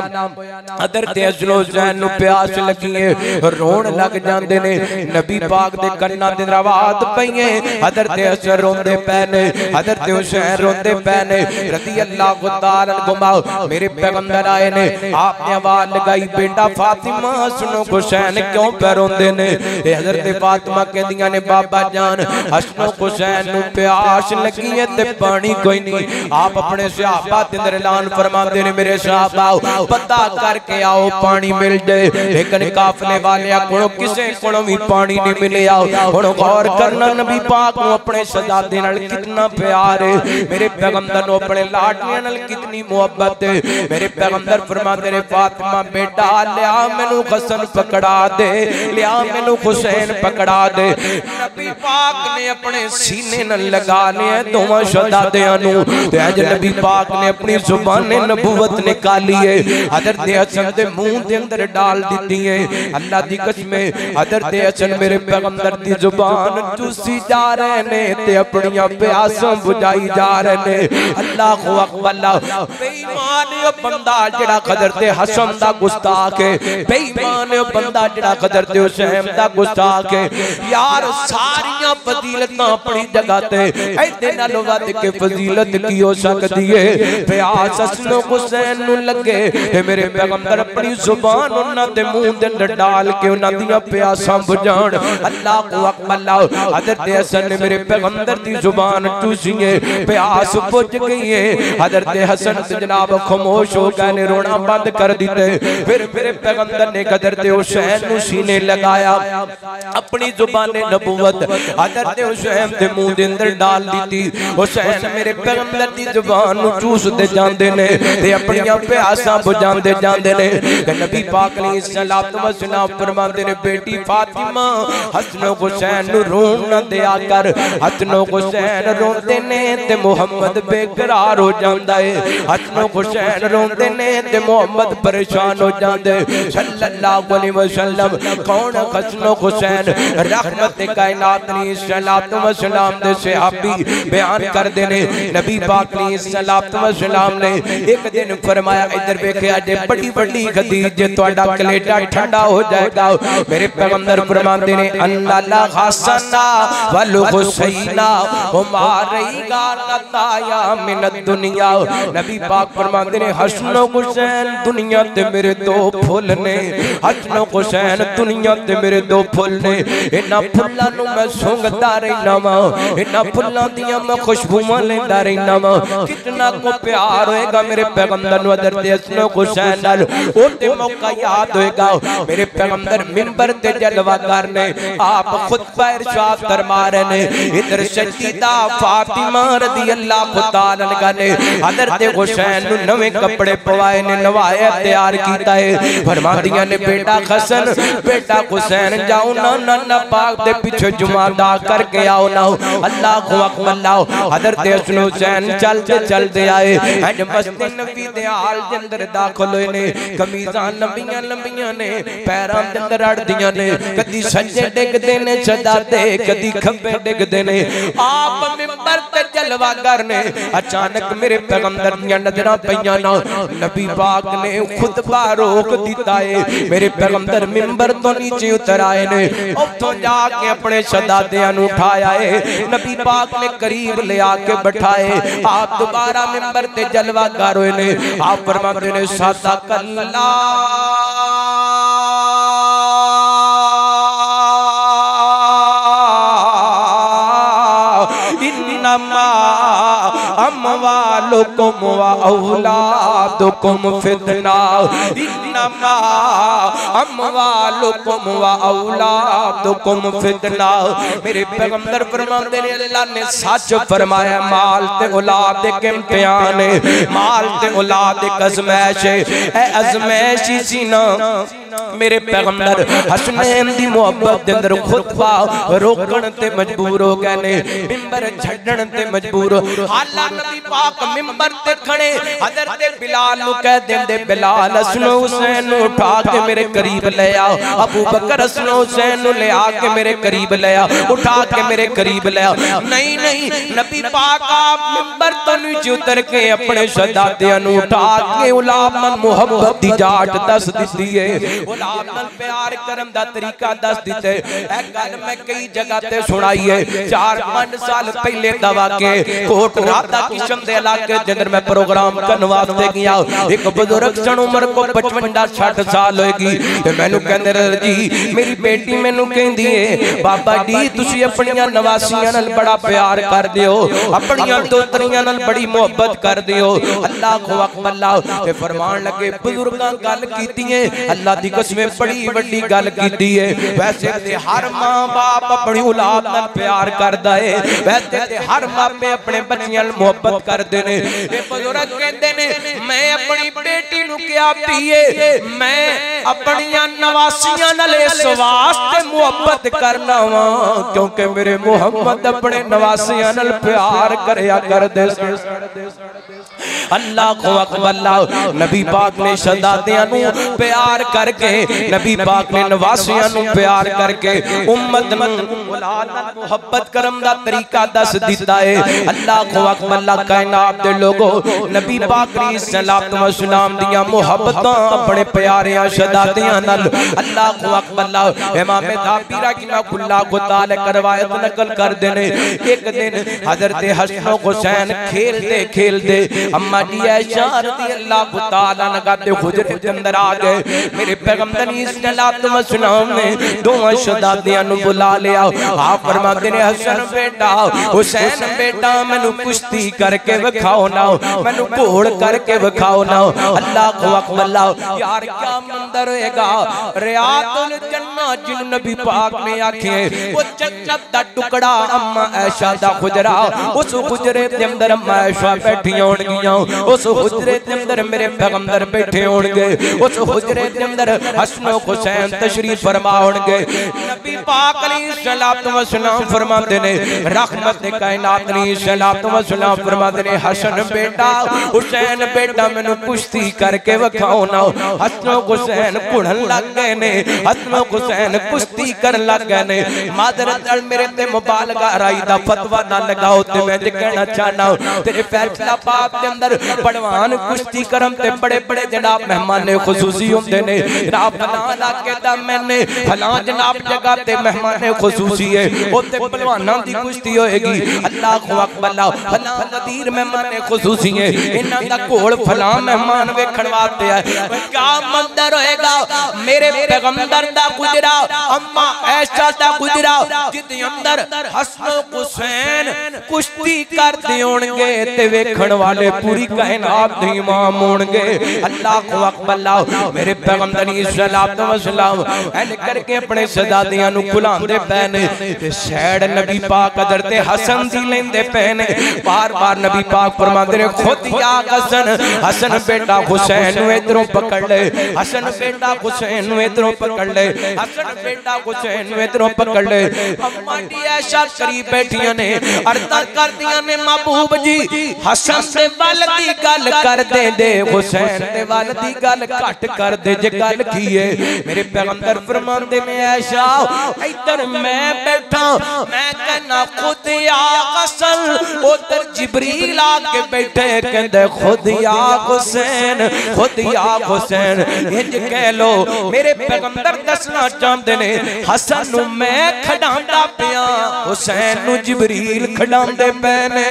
हजरत हसन हुसैन नु प्यास लगी है, रोण लग जांदे ने। नबी पाक दे कन्नां ते आवाज पई है, हजरत हसन रोंदे पै ने, हजरत हुसैन रोंदे पै ने रज़ियल्लाहु ताला अन्हुमा। मेरे पैगंबर आए ने, आपने आवाज लगाई बेटा फातिमा हसन हुसैन क्यों पे रोंदे ने? हजरत फातिमा कहदियां ने बाबा जान हसन हुसैन नु प्यास लगी है ते पानी कोई नहीं। आप अपने सहाबा दे अंदर ऐलान फरमाते ने मेरे सहाबा पता करके आओ पानी मिल जाए, लेकिन काफले वाले को किसे को भी पानी नहीं मिलिया। हुण गौर करना नबी पाक नु अपने शहजादे नाल कितना प्यार है, मेरे पैगंबर नु अपने लाडलियां नाल कितनी मोहब्बत है। मेरे पैगंबर फरमाते ने फातिमा बेटा लिया मैनू हसन पकड़ा दे, लिया मैनू हुसैन पकड़ा दे। नबी पाक ने अपने सीने नाल लगा लिया दोवां शहजादियां नू, ते अज नबी पाक ने अपनी जुबान नबूवत निकाली है, हजरत हसन दे मुंह दे अंदर डाल दी है। अल्लाह दी कसम हजरत हसन मेरे पैगंबर दी जुबान चूसी जा रहे ने ते अपनियां प्यासां बुझाई जा रहे ने। अल्लाहु अकबर। बेईमान बंदा जिहड़ा हजरत हसन दा गुस्ताख है, बेईमान बंदा जिहड़ा हजरत हुसैन दा गुस्ताख है। यार सारियां फजीलतां अपनी जगह ते ऐदे नालों वध के फजीलत की हो सकदी है। प्यास हसन हुसैन नु लगे ते मेरे पैगंबर अपनी जुबान उन्हां दे मुंह दे अंदर डाल के उन्हां दी प्यासां बुझाण। अल्लाहु अकबर। हजरत हसन ने मेरे पैगंबर दी जुबान चूसी है, प्यास बुझ गई है। हजरत हसन जनाब खामोश हो गए ने, रोना बंद कर दिते। फिर मेरे पैगंबर ने हजरत हुसैन नु सीने लगाया, अपनी जुबान नबूवत हजरत हुसैन दे मुंह दे अंदर डाल दी। हुसैन मेरे पैगंबर दी जुबान नु चूसदे जांदे ने ते अपनी प्यासां बुझांदे जांदे ने। नबी पाक ने सल्लल्लाहु अलैहि वसल्लम फरमाते ने बेटी फातिमा हसन हुसैन नु रोन न दिया कर। हसन हुसैन रोंदे ने ते मुहम्मद बेकरार हो जांदा है, हसन हुसैन रोंदे ने ते मुहम्मद परेशान हो जांदे सल्लल्लाहु अलैहि वसल्लम। कौन हसन हुसैन? रहमत कायनात ने सल्लल्लाहु अलैहि वसल्लम दे सहाबी बयान कर देने। नबी पाक ने सल्लल्लाहु अलैहि वसल्लम ने एक दिन फरमाया इधर वेखिया जे बड़ी बड़ी खदीज जे तुहाडा कलेजा ठंडा हो जाएगा। मेरे पैगंबर फरमाते ने अन्ना हसना वल हुसैना हुमारेगा नताया मिन दुनिया। नबी पाक फरमाते ने हसन हुसैन दुनिया ते मेरे दो फुल ने, हसन हुसैन दुनिया ते मेरे दो फुल ने। इन्हां फुल्लां नूं मैं सूंघदा रहना वा, इन्हां फुल्लां दियां मैं खुशबूआं लेंदा रहना वा। कितना को प्यार होएगा मेरे पैगंबर नूं हजरत हसन हुसैन नाल, ओ ते मौका याद होएगा। मेरे पैगंबर मिंबर ते जलवा करने आप खुतबा इरशाद फरमा रहे ने। इधर सजीदा फातिमा रज़ियल्लाहु ताला अन्हा ने हजरत हुसैन नु नवे कपड़े पवाए ने, नवाया तैयार कीता है। फरमादियां ने बेटा हसन बेटा हुसैन जाओ ना नाना पाक दे पीछे जुमा अदा करके आओ ना। अल्लाहु अकबर। हजरत हसन हुसैन चलते चलते आए, अज मस्जिद नबी दे हाल दे अंदर दाखिल होए ने। कमीज़ां लंबियां लंबियां ने, पैरां दे अंदर अड़दियां ने, कदी सज्जे डिगदे ने शहजादे, कदी खब्बे डिगदे ने। आप मिंबर ते जलवा करने, अचानक मेरे पैगंबर दी नजरां पईयां ना। नबी पाक ने खुतबा रोक दिता है। मेरे पैगंबर मिंबर तो नीचे उतर आए ने, उठों जाके अपने शहजादियां नु उठाया है। नबी पाक ने करीब ले आके बैठाए। आप दोबारा मिंबर ते जलवा कर होए ने। आप फरमाते ने सादा कल्ला इन्नमा अमवाल अम्वालुकुम व औलादुकुम फितना, इन्नमा अम्वालुकुम व औलादुकुम फितना। मेरे पैगंबर फरमाते ने अल्लाह ने सच फरमाया, माल ते औलाद एक इम्तिहान है, माल ते औलाद एक आजमाइश है। ए आजमाइश सी ना मेरे पैगंबर हसनैन दी मोहब्बत दे अंदर खुतबा रोकण ते मजबूर हो गए ने, मिंबर छड्डण ते मजबूर। हाला नबी पाक मिंबर ते खड़े हजरत बिलाल नु कह देंदे, बिलाल हसन हुसैन नु उठा के मेरे करीब ले आओ। अबू बकर हसन हुसैन नु ले आके मेरे करीब ले आओ, उठा के मेरे करीब ले आओ। नहीं नहीं, नबी पाक आप मिंबर तो नीचे उतर के अपने शहजादियां नु उठा के औलाद नाल मोहब्बत दी जाट दस दित्ती है, औलाद नाल प्यार करन दा तरीका दस दिते। ए गल मैं कई जगह ते सुनाई है। 4-5 साल पहले दवा के कोट राधा किशन दे इलाके दे अंदर मैं प्रोग्राम करन वास्ते गया। एक बुजुर्ग सन उम्र को 55-60 साल होएगी ते मैनू कहंदे जी मेरी बेटी मैनू कहंदी है, बाबा जी तुसी अपनियां नवासियां नाल बड़ा प्यार करदे हो, अपनियां दोतरियां नाल बड़ी मोहब्बत करदे हो। अल्लाह को अकबर ते फरमान लगे, बुजुर्गां गल कीती है, अल्लाह दी कसम बड़ी बड़ी गल कीती है। वैसे ते हर मां बाप अपनी औलाद नाल प्यार करदा है, वैसे ते हर मापे अपने बच्चियां नाल मोहब्बत करदे ने। ये बुजुर्ग कहंदे ने, मैं अपनी बेटी नु क्या पीए, मैं अपनियां नवासियां नाल इस वास्ते मोहब्बत करना वा क्योंकि मेरे मोहम्मद अपने नवासियां नाल प्यार करया करदे सन। अल्लाह को अकबर। नबी पाक ने शहजादियां नु प्यार करके, नबी पाक ने नवासियां नु प्यार करके उम्मत नु औलाद नाल मोहब्बत करम दा तरीका दस दिता है। अल्लाह को अकबर। कायनात दे लोगो नबी पाक ने सलात व सलाम दियां मोहब्बतां अपने प्यारियां शहजादियां नाल। अल्लाह को अकबर। इमाम दाबी रहमतुल्लाह को ताला करवायत नकल कर देने, एक दिन हजरत हसन हुसैन खेलते खेलते अम्मा जी आयशा रज़ी अल्लाह तआला अन्हा दे हुजरे दे अंदर आ गए। मेरे पैगंबर सल्लल्लाहु अलैहि वसल्लम ने दोवां शहजादियां नु बुला लिया। आप फरमाते ने, हसन बेटा, हुसैन बेटा, मैनू कुश्ती करके विखाओ ना, मैनू घोड़ करके विखाओ ना। अल्लाह को अकबर। यार क्या मंजर होएगा, रियातुल जन्नत जिन नबी पाक ने आखे वो जन्नत दा टुकड़ा अम्मा आयशा दा हुजरा, उस हुजरे दे अंदर अम्मा आयशा बैठी होणगियां, उस हुजरे दे अंदर मेरे पैगंबर बैठे होणगे, उस हुजरे दे अंदर हसन हुसैन तशरीफ फरमा होणगे। नबी पाक अलैहिस्सलातु वस्सलाम फरमाते ने, रहमत कायनात अलैहिस्सलातु वस्सलाम फरमाते ने, हसन बेटा, हुसैन बेटा, मैनू कुश्ती करके विखाओ ना। हसन हुसैन घुड़न लग गए ने, हसन हुसैन कुश्ती कर लग गए ने। मादरत मेरे ते मुबालगा राई दा फतवा ना लगाओ ते मैं जे कहना चाहना तेरे फैसलाबाद दे अंदर पहलवान कुश्ती करम ते बड़े बड़े जनाब मेहमान खुसूसी हुंदे ने। जनाब फलां इलाके दा मैंने फलां जनाब जगह ते मेहमान खुसूसी है, ओते पहलवानां दी कुश्ती होएगी। अल्लाह को अकबर। फलां नदीर मेहमान खुसूसी है, इन्हां दा घोड़ फलां मेहमान वेखण वास्ते है। क्या मंजर होएगा, मेरे पैगंबर दा गुजरा, अम्मा आयशा दा गुजरा, जिदे अंदर हसन हुसैन कुश्ती करदे होणगे ते वेखण वाले पूरी कायनात दे इमाम होणगे। अल्लाह को अकबर। मेरे पैगंबर सल्लल्लाहु अलैहि वसल्लम ऐन करके अपने शहजादियां नु बुलांदे पए ने ते सैड नबी पाक हज़रत हसन दी लेंदे पए ने। बार-बार नबी पाक फरमांदे ने, खुद या हसन, हसन बेटा हुसैन नु इधरों पकड़ ले, हसन बेटा हुसैन नु इधरों पकड़ ले, हसन बेटा हुसैन नु इधरों पकड़ ले। अम्मा दी आयशा करीब बैठियां ने, अर्ज़ करदियां ने, महबूब जी हसन दे वल दी गल कर दे, हुसैन दे वल दी गल घट कर दे जे गल की है। मेरे पैगंबर फरमांदे ने, आयशा इधर मैं बैठा, मैं कहना खुद या हसन, उधर जिब्रील आके बैठे कहंदे खुद या हुसैन, खुद या हुसैन। इंज कह लो मेरे पैगंबर दसना चाहते ने, हसन नु मैं खड़ांदा पिया, हुसैन नु जिब्रील खड़ांदे पे ने।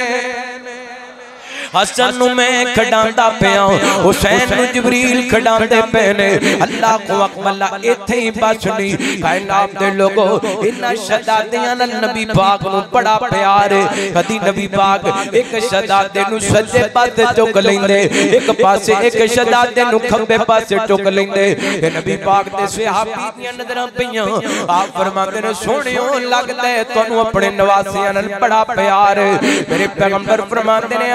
हसन नू मैं खड़ांदा पिया हुसैन नू जबरील खड़ांदे पे ने अल्लाह को अकबला इथे ही बस नहीं कायनात दे लोगो इन्हां शहजादियां नाल नबी पाक नू बड़ा प्यार है कदी नबी पाक एक शहजादे नू सज्जे पासे चुक लेंदे एक पासे एक शहजादे नू खब्बे पासे चुक लेंदे ते नबी पाक दे सहाबी दी नजरां पईयां आप फरमांदे ने सोहणियो लगदा है तुहानू अपने नवासियां नाल बड़ा प्यार है मेरे पैगंबर फरमांदे ने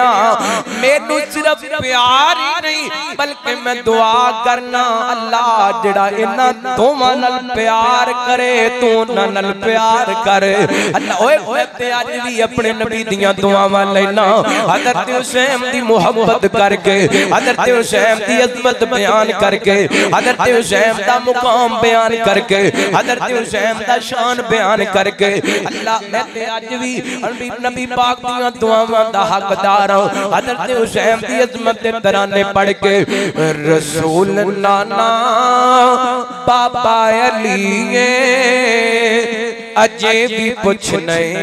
मैनू सिर्फ प्यार ही नहीं बल्कि मैं दुआ करना अल्लाह जेड़ा इन्हां दोवां नाल प्यार करे तू उन्हां नाल प्यार कर अल्लाह ओए ओए ते अज भी अपने नबी दियां दुआवां लेना हज़रत हुसैन दी मोहब्बत करके हज़रत हुसैन दी अज़मत बयान करके हज़रत हुसैन दा मुकाम बयान करके हज़रत हुसैन दा शान बयान करके अल्लाह मैं ते अज भी नबी पाक दियां दुआवां दा हकदार हूं हज़रत हुसैन दी अज़मत दे तराने पढ़ के रसूल नाना बाबा अली अजे भी पुछ नहीं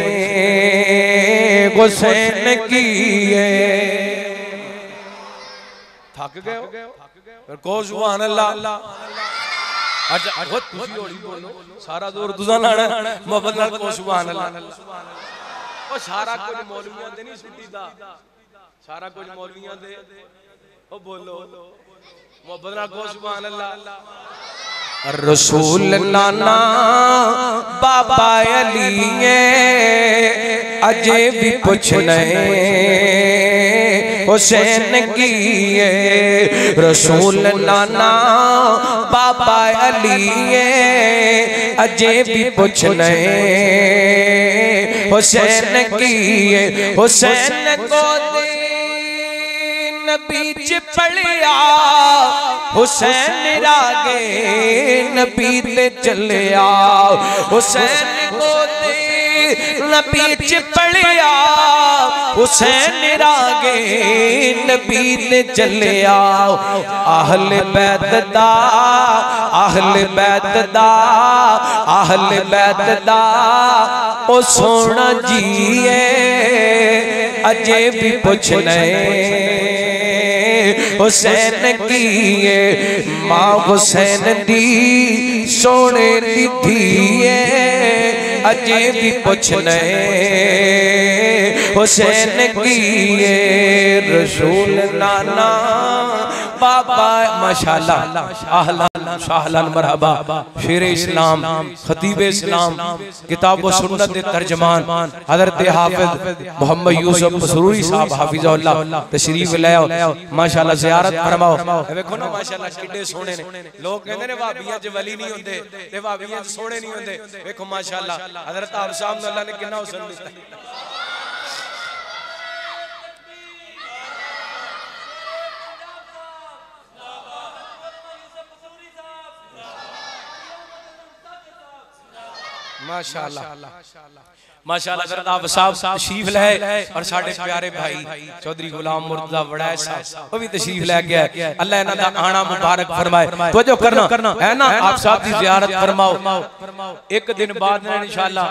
हुसैन की थक गए हो को सुभान अल्लाह अच्छा बहुत खुशी होली बोलो सारा जोर तुसा लाना मोहब्बत नाल को सुभान अल्लाह ओ सारा कुछ मौलवियां दे नहीं सुटीदा सारा कुछ मौलवियां दे ओ बोलो मोहब्बत नाल को सुभान अल्लाह रसूल नाना बाबा अली अजे भी पुछ नहीं हुसैन की रसूल नाना बाबा अली अजे भी पुछ नहीं हुसैन की हुसैन को बीच पड़िया हुसैन रागे नबी ते चलिया हुसैन को बीच पड़िया हुसैन रागे नबी ते चलिया आहले बैत दा आहले बैत दा आहले बैत दा ओ सोना जीए अजे भी पुछ नहीं हुसैन की मां हुसैन दी सोने दी धीए अजे भी पुछ नहीं हुसैन की रसूल नाना बाबा माशाअल्लाह अहलन शाहलन मरहबा शेर इस्लाम खतीब इस्लाम किताब व सुन्नत दे तर्जमान हजरत हाफिज मोहम्मद यूसुफ मसरूरी साहब हाफिज़हुल्लाह तशरीफ ले आओ माशाअल्लाह ज़ियारत फरमाओ देखो ना माशाअल्लाह किड्डे सोहणे ने लोग कहंदे ने भाबियां च वली नहीं होंदे ते भाबियां च सोहणे नहीं होंदे देखो माशाअल्लाह हजरत आप साहब ने अल्लाह ने कितना हुस्न दिता माशाअल्लाह माशाअल्लाह हज़रत आप साहब तशरीफ ले और साडे प्यारे भाई चौधरी गुलाम मुर्तजा वड़ैच साहब वो भी तशरीफ ले गया अल्लाह इन्हां दा आना मुबारक फरमाए तवज्जो करना है ना आप साहब दी ज़ियारत फरमाओ एक दिन बाद इंशाअल्लाह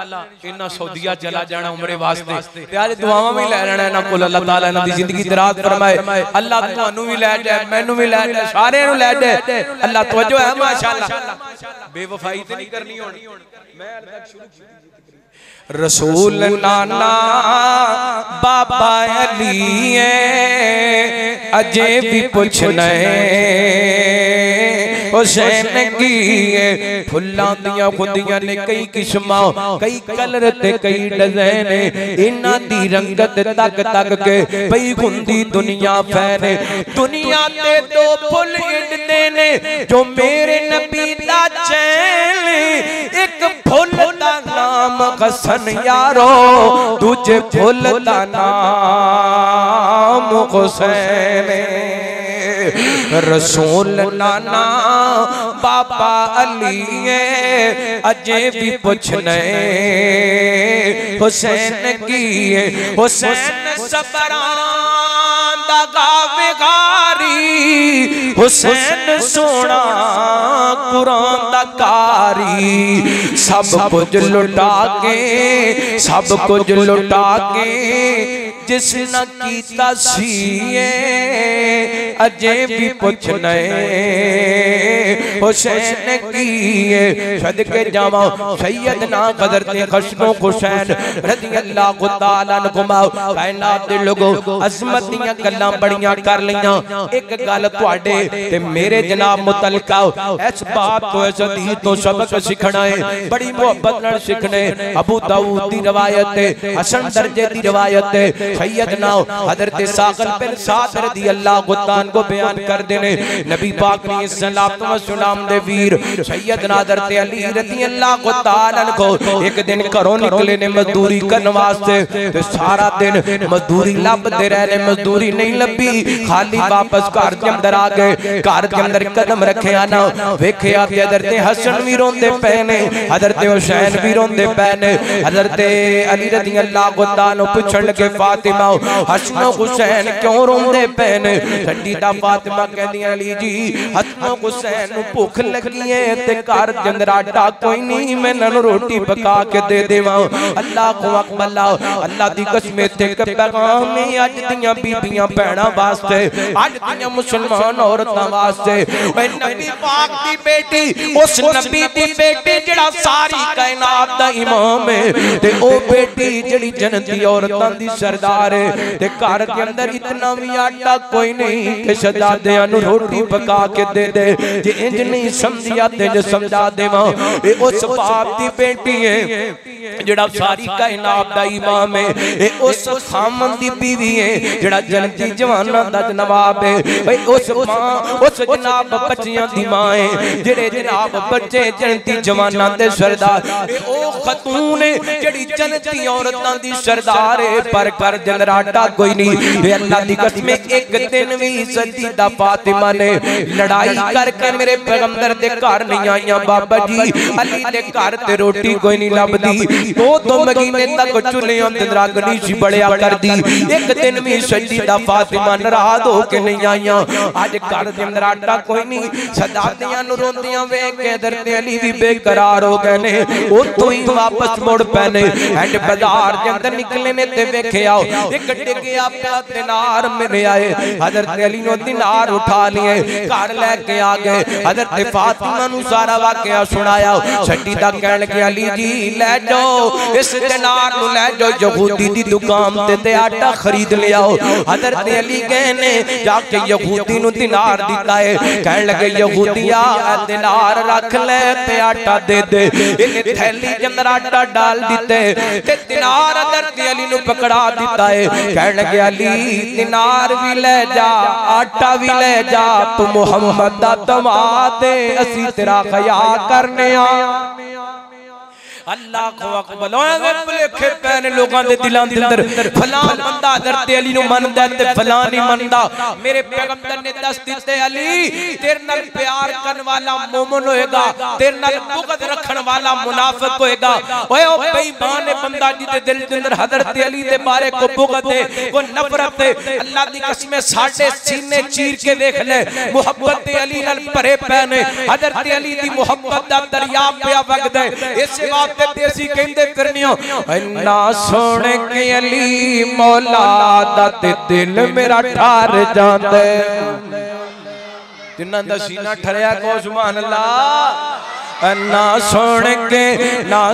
इन्हां सऊदीया चला जाना उमरे वास्ते ते आज दुआवां भी ले लेना इन्हां कोल अल्लाह ताला इन्हां दी जिंदगी दराज फरमाए अल्लाह तुहानू भी ले जाए मैनू भी ले जाए सारे नू ले जाए अल्लाह तवज्जो है माशाअल्लाह बेवफाई ते नहीं करनी होनी मैं तक शुरू की रसूल नाना बाबा अली अजे भी पुछ नहीं हुसैन की फुल्लां दियां खुदियां ने कई किस्मां कई कलर ते कई डिजाइन इन्हां दी रंगत तक तक के पई हुंदी दुनिया फैने दुनिया ते दो फुल इडदे ने जो मेरे नबी दा चैन एक फुल दा नाम हसन यारो दूजे फुल दा नाम हुसैन रसूल नाना बाबा अली अजे भी पुछ नहीं हुसैन की हुसैन सबरां दा गावे गारी हुसैन सोना कुरान दा कारी सब कुछ लुटा के जिसना कीता सीए अजे भी पुछना हुसैन किए सदके जावा सैयदना हज़रत हसन हुसैन रज़ी अल्लाह तआला अन्हुमा कायनात दे लोगो अज़मत दियां गल्लां बड़ियां कर लियां एक गल तुहाडे ते मेरे जनाब मुतलका इस बात तो इस हदीस तो सबक सीखना है बड़ी मोहब्बत नाल सीखने अबू दाऊद दी रिवायत है हसन दर्जे दी रिवायत है सैयदना हज़रत साक़िल बिन साद रज़ी अल्लाह तआला को बयान कर देने नबी पाक ने सल्लल्लाहु अलैहि वसल्लम दे वीर सैयदना हज़रत अली रज़ी अल्लाह तआला को एक दिन घरों निकले ने मजदूरी करने वास्ते ते सारा दिन मजदूरी लभदे रहे मजदूरी नहीं लभी खाली वापस घर के अंदर आ गए घर के अंदर कदम रखे ना वेख्या ते हज़रत हसन भी रोंदे पे ने हज़रत हुसैन भी रोंदे पे ने हज़रत अली रज़ी अल्लाह तआला पूछण लगे फातिमा हसन हुसैन क्यों रोंदे पे ने सच्चीदा फातिमा कहदी अली जी हसन हुसैन नु भूख लगी है ते घर के अंदर आटा कोई नहीं मैं इन्हां रोटी पका के दे देवां अल्लाह अकबर अल्लाह दी कसम ते पैगाम है अज दियां बीबियां भैणां वास्ते अज दियां मुसलमान औरतां वास्ते ओए नबी पाक दी बेटी उस नबी दी बेटी जेड़ा सारी कायनात दा इमाम है ते ओ बेटी जेड़ी जन्नती औरतां दी सरदार है ते घर के अंदर इतना भी आटा कोई नहीं कि शहजादियां नु रोटी पका के दे दे जे इंज नहीं समझिया ते जो समझा देवां ए उस बाप दी बेटी है जेड़ा सारी कायनात दा इमाम है ए उस खामन दी बीवी है जेड़ा जन्नती जवानां दा नवाब है भाई उस मां उस जनाब बच्चियां दी मां है जेड़े जनाब बच्चे जन्नती जवानां दे सरदार ए ओ खतून है जेड़ी जन्नती औरतां दी सरदार है पर कर जनराटा कोई नहीं ए अल्लाह दी कसम एक दिन भी सजीदा फातिमा ने लड़ाई करके मेरे पैगंबर दे घर नहीं आईयां बाबा जी अली दे घर ते रोटी कोई नहीं लभदी दो महीने तक चूल्हे अंदर अग नहीं सी बड़िया कर दी एक दिन भी सजीदा फातिमा नाराज होके नहीं आईयां आज घर दे अंदर आटा कोई नहीं शहजादियां नु रोंदियां वेख के हज़रत अली भी बेकरार हो गए ने उतों ही वापस मुड़ पैने एंड बाजार के अंदर निकले ने ते वेख्या एक डिग्गिया पिया दिनार मिले आए हज़रत अली नु दिनार उठा लिए घर लेके आ गए हज़रत फातिमा नु सारा वाकया सुनाया सजीदा कहन लगे अली जी ले जाओ इस दिनार नु ले जाओ यहूदी दी दुकान ते आटा खरीद ले आओ हज़रत अली गए ने जाके यहूदी नु दिनार दिता है कहन लगे यहूदिया दिनार रख ले ते आटा दे दे इन्हें थैली के अंदर आटा डाल दिते ते दिनार हज़रत अली नु पकड़ा दिता है कहन लगे अली दिनार भी ले जा आटा भी ले जा तू मुहम्मद दा तवाद असी तेरा खया करने आ अल्लाह को अकबर भुलेखे पैने लोगों के दिलों के अंदर फलां बंदा हज़रत अली नु मनदा ते फलां नहीं मनदा मेरे पैगंबर ने दस दिते अली तेरे नाल प्यार करने वाला मोमिन होएगा तेरे नाल बुग़्ज़ रखने वाला मुनाफिक होएगा ओए ओ बेईमान बंदा जिदे दिल के अंदर हज़रत अली दे बारे को बुग़्ज़ है वो नफरत है अल्लाह दी कसम साडे सीने चीर के देख ले मोहब्बत अली नाल भरे पैने हज़रत अली दी मोहब्बत दा दरिया पिया वगदा है इस बात तेसी कहंदे फिरनियो इन्ना सोने के अली मौला दा ते दिल मेरा ठार जांदे जिन्हां दा सीना ठरिया को सुभान अल्लाह ना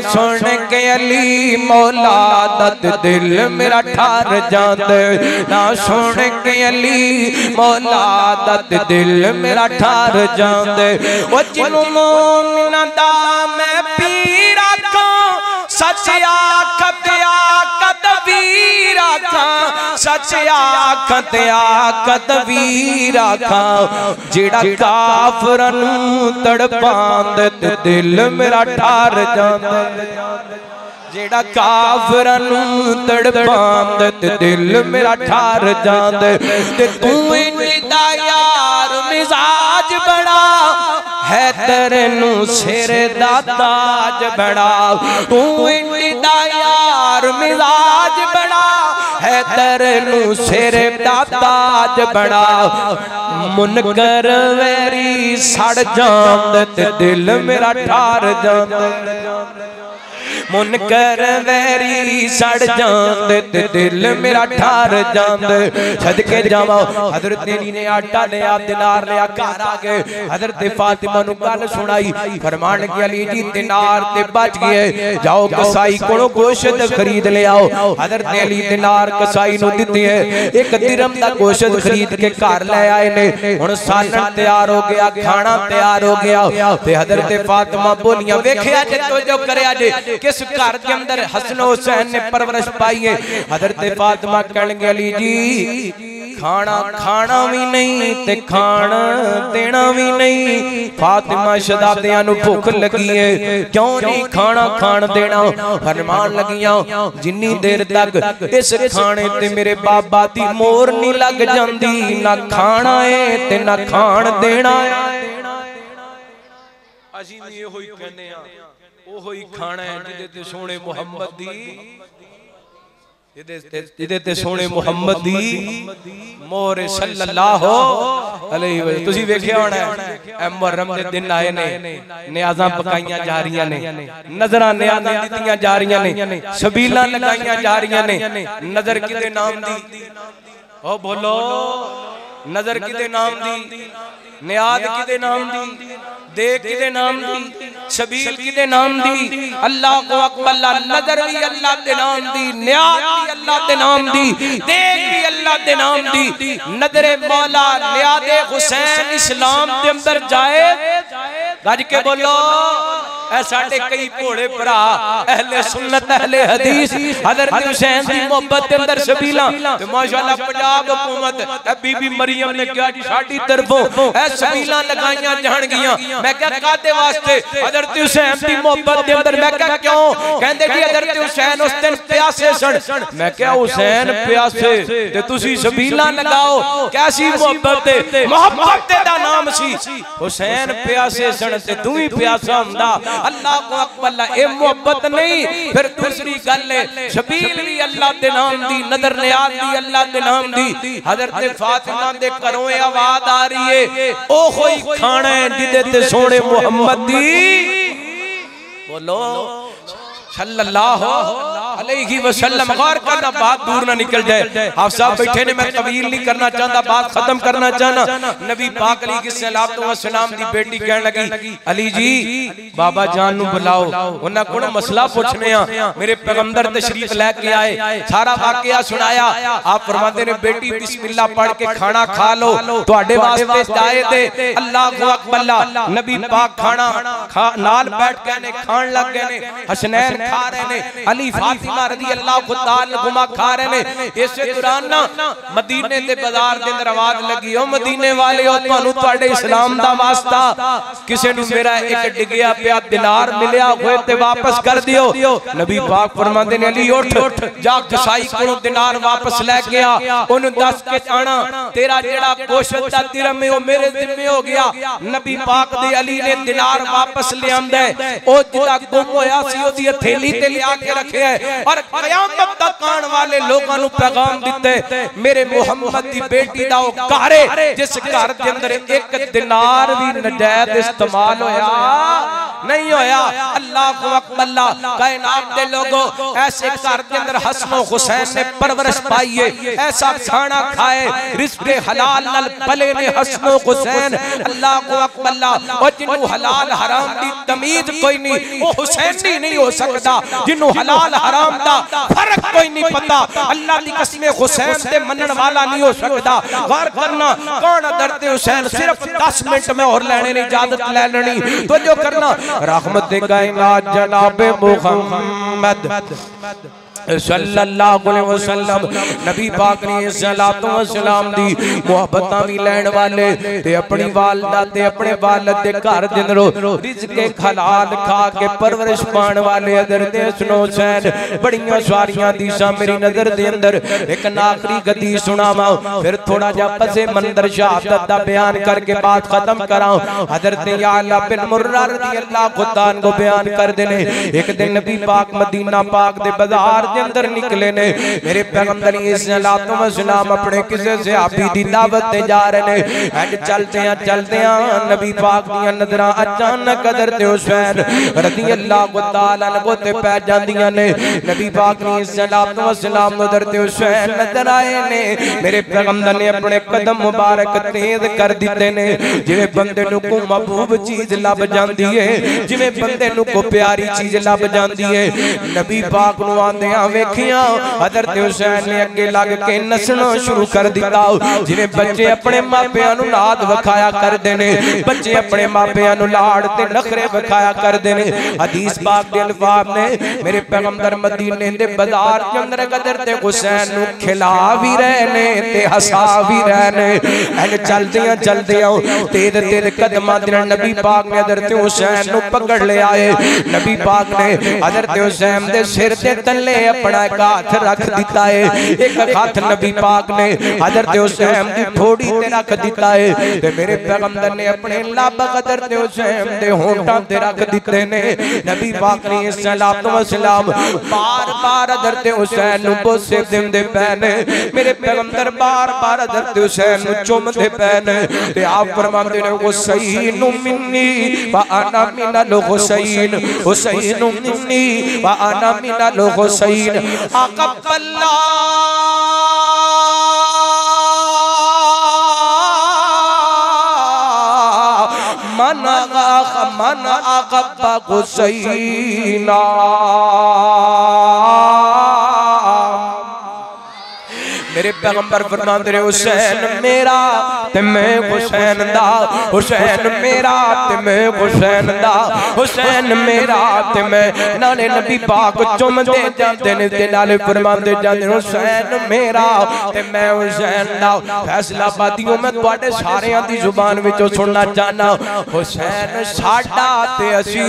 सुन के अली मौला दा ते दिल मेरा ठार जांदे ना सुन के अली मौला दा ते दिल मेरा ठार जांदे ओ जिन्नू मोमिना दा मैं पीर सच आखत वीर आखां सच आखत वीर आखां जेड़ा काफरां नूं तड़पांदे ते दिल मेरा ठार जांदा जेड़ा काफरां नूं तड़पांदे ते दिल मेरा ठार जांदा ते तू इंदा यार मिजाज बड़ा है तेरे नू सिर दा ताज बड़ा तू इंदा यार मिजाज बड़ा है तेरे नू सिर दा ताज बड़ा मुनकर वैरी सड़ जांदे ते दिल मेरा ठार जांदा मुनकर वैरी सड़ जांदे ते दिल मेरा ठार जांदे सदके जावा हजरत अली ने आटा लिया दिनार लिया घर आ गए हजरत फातिमा नु गल सुनाई फरमान लगे अली जी दिनार ते बच गए जाओ कसाई कोलों गोश्त खरीद ले आओ हजरत अली दिनार कसाई नु दिते है एक दिरहम दा गोश्त खरीद के घर ले आए ने हुन सालन तैयार हो गया खाना तैयार हो गया ते हजरत फातिमा बोलियां वेखिया जे तो जो करया जे किस घर के अंदर हसन हुसैन ने परवरिश पाई है हजरत फातिमा कहन लगे अली जी खाना खाना भी नहीं ते खान देना भी नहीं फातिमा शहजादियां नु भूख लगी है क्यों नहीं खाना खान देना फरमान लगियां जिन्नी देर तक इस खाने ते मेरे बाबा दी मोर नहीं लग जांदी ना खाना है ते ना खान देना असीं भी इहो ही कहने आ ओहो ही खाना है जिदे ते सोने मुहम्मद दी जिदे ते सोने मुहम्मद दी मोहर सल्लल्लाहु अलैहि वसल्लम तुसी वेखिया होना है मुहर्रम दे दिन आए ने नियाज़ां पकाईयां जा रही ने नजरां नियाज़ां दित्तियां जा रही ने शबीलां लगाईयां जा रही ने नजर किदे नाम दी ओ बोलो नजर किदे नाम दी नियाज़ किदे नाम दी देख किदे नाम दी शबील किदे नाम दी अल्लाहु अकबर नजर भी अल्लाह दे नाम दी नियाज़ भी अल्लाह दे नाम दी देख भी अल्लाह दे नाम दी नजरे मौला नियाज़ हुसैन इस्लाम दे अंदर जाए गज के बोलो ऐ साडे कई भोले भरा अहले सुन्नत अहले हदीस हजरत हुसैन दी मोहब्बत दे अंदर शबीला ते माशाअल्लाह पंजाब हुकूमत ए बीबी मरियम ने कहा जी साडी तरफों ऐ शबीला लगाईयां जान गियां मैं क्या कादे वास्ते हजरत हुसैन दी मोहब्बत दे अंदर मैं क्या क्यों कहंदे जी हजरत हुसैन उस दिन प्यासे सन मैं क्या हुसैन प्यासे ते तुसी शबीला लगाओ कैसी मोहब्बत है मोहब्बत दा नाम सी हुसैन प्यासे सन ते तू ही प्यासा हुंदा अल्लाह अकबर ए मोहब्बत नहीं फिर दूसरी गल है शबील भी अल्लाह दे नाम दी नजर नियाज़ दी अल्लाह दे नाम दी हजरत फातिमा दे घरों आवाज आ रही है ओ कोई खाना है जिदे ते सोने मुहम्मद दी बोलो सल्लल्लाहु अलैहि वसल्लम गौर करना बात दूर ना निकल जाए आप साहब बैठे ने मैं तवील नहीं करना चाहता बात खत्म करना चाहना नबी पाक अलैहिस्सलातु वस्सलाम दी बेटी कहने लगी अली जी बाबा जान नु बुलाओ उन्हां कोल मसला पूछने आ मेरे पैगंबर तशरीफ लेके आए सारा वाकया सुनाया आप फरमाते ने बेटी बिस्मिल्लाह पढ़ के खाना खा लो ਤੁਹਾਡੇ वास्ते जायज़ है अल्लाहु अकबर नबी पाक खाना नाल बैठ के ने खान लग गए ने हसनैन खा रहे ने अली फातिमा रज़ी अल्लाह तआला गुमा खा रहे ने इस दौरान ना मदीने दे बाजार दे अंदर आवाज लगी ओ मदीने वाले ओ ਤੁਹਾਨੂੰ ਤੁਹਾਡੇ इस्लाम दा वास्ता किसे नु मेरा एक डिगया पिया दिनार मिलया होए ते वापस कर दियो नबी पाक फरमांदे ने अली उठ जा कसाई कोलों दिनार वापस लेके आ ओनु दस के आना तेरा जेड़ा गोश्त दा दिरहम है ओ मेरे जिम्मे हो गया नबी पाक दे अली ने दिनार वापस ले आंदा है ओ जिदा गुम होया सी ओदी थैली ते ले आके रखे है और कयामत तक आने वाले लोगों नु पैगाम दिते मेरे मुहम्मद दी बेटी दा ओ घर है जिस घर के अंदर एक दिनार भी नजायज इस्तेमाल होया नहीं होया अल्लाहु अकबर कायनात दे लोगों ऐसे घर के अंदर हसन हुसैन ने परवरिश पाई है ऐसा खाना खाए रिज़्क़ हलाल नाल पले ने हसन हुसैन अल्लाहु अकबर और जिन्हों हलाल हराम दी तमीज कोई नहीं वो हुसैनी नहीं हो सकता जिन्हों हलाल हराम दा फर्क कोई नहीं पता अल्लाह दी कसम हुसैन ते मनन वाला नहीं हो सकता गौर करना कौन दर्द हुसैन सिर्फ 10 मिनट में और लेने ने इजाजत ले लेनी तो जो करना रहमत कायनात जनाब मुहम्मद सल्लल्लाहु अलैहि वसल्लम नबी पाक ने सलातो व सलाम दी मोहब्बतां भी लैण वाले ते अपनी वालदा ते अपने वालिद दे घर दे अंदरों रिज़्क़ हलाल खा के परवरिश पाण वाले हज़रत हसन हुसैन बड़ियां सारियां हदीसां मेरी नजर दे अंदर एक आखिरी हदीस सुनावां फिर थोड़ा जा पसे मंदर शहादत दा बयान करके बात खत्म करां हज़रत याला बिन मुर्रा रज़ी अल्लाह को बयान कर देने एक दिन नबी पाक मदीना पाक दे बाजार दे अंदर निकले ने मेरे पैगंबर सल्लल्लाहु अलैहि वसल्लम अपने किसी सहाबी दी दावत ते जा रहे ने एंड चलते हैं नबी पाक दी नजरां अचानक हज़रत हुसैन रज़ियल्लाहु तआला अन्हु ते पै जांदियां ने नबी पाक सल्लल्लाहु अलैहि वसल्लम हज़रत हुसैन नजर आए ने मेरे पैगंबर ने अपने कदम मुबारक तेज कर दिते ने जिवें बंदे नूं को महबूब चीज लब जांदी है जिवें बंदे नूं को प्यारी चीज लब जांदी है नबी पाक नूं आंदियां वेखियां हज़रत हुसैन ने अगे लग के नसना शुरू कर दिता जिवें बच्चे अपने मापियां नूं नाद वखाया करदे ने बच्चे अपने मापियां नूं लाड़ ते नखरे वखाया करदे ने हदीस पाक दे अल्फाज ने मेरे पैगंबर मदीने दे बाजार के अंदर कदर ते हुसैन नूं खिला भी रहे ने ते हसा भी रहे ने एंड चलदियां तेज तेज कदमां दे नबी पाक ने हज़रत हुसैन नूं पकड़ लिया है नबी पाक ने हज़रत हुसैन दे सिर ते तले अपना एक हाथ रख दिता है एक हाथ नबी पाक ने हज़रत हुसैन दी ठोड़ी ते रख दिता है ते मेरे पैगंबर ने अपने लब हज़रत हुसैन दे होंठां ते रख दिते ने नबी पाक ने सल्लल्लाहु अलैहि वसल्लम बार-बार हज़रत हुसैन नूं बोसे दिंदे पए ने मेरे पैगंबर बार-बार हज़रत हुसैन नूं चुमदे पए ने ते आप फरमांदे ने हुसैन मिन्नी व अना मिनल हुसैन हुसैन मिन्नी व अना मिनल हुसैन अक़बल्ला मन अक़ब्बा हुसैना मेरे पैगंबर फरमाते रहे हुसैन मेरा ते मैं हुसैन दा हुसैन मेरा ते मैं हुसैन दा हुसैन मेरा ते मैं नाले नबी पाक चुमदे जांदे ने ते नाले फरमांदे जांदे हुसैन मेरा ते मैं हुसैन दा फैसलाबादियों मैं तुहाडे सारियां दी जुबान विचों सुनना चाहना हुसैन साडा ते असी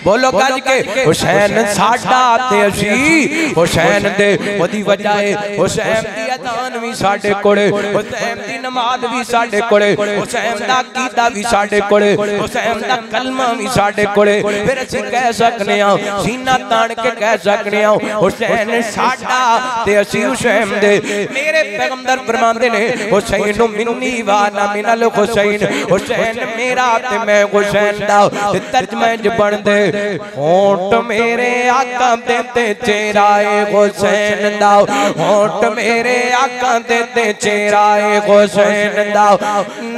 बोलो गज के हुसैन साडा ते असी हुसैन दे ओदी वजह है हुसैन दी अजान भी साडे कोले हुसैन दी नमाज भी साडे कोले हुसैन दा अकीदा भी साडे कोले हुसैन दा कलमा भी साडे कोले फिर असीं कह सकने आ सीना तान के कह सकने आ हुसैन साडा ते असी हुसैन दे मेरे पैगंबर फरमांदे ने हुसैन मिन्नी व अना मिनल हुसैन हुसैन मेरा ते मैं हुसैन दा तर्जमा च बन दे होंठ मेरे आका देते चेहराए हुसैन दा होंठ मेरे आका देते चेहराए हुसैन दा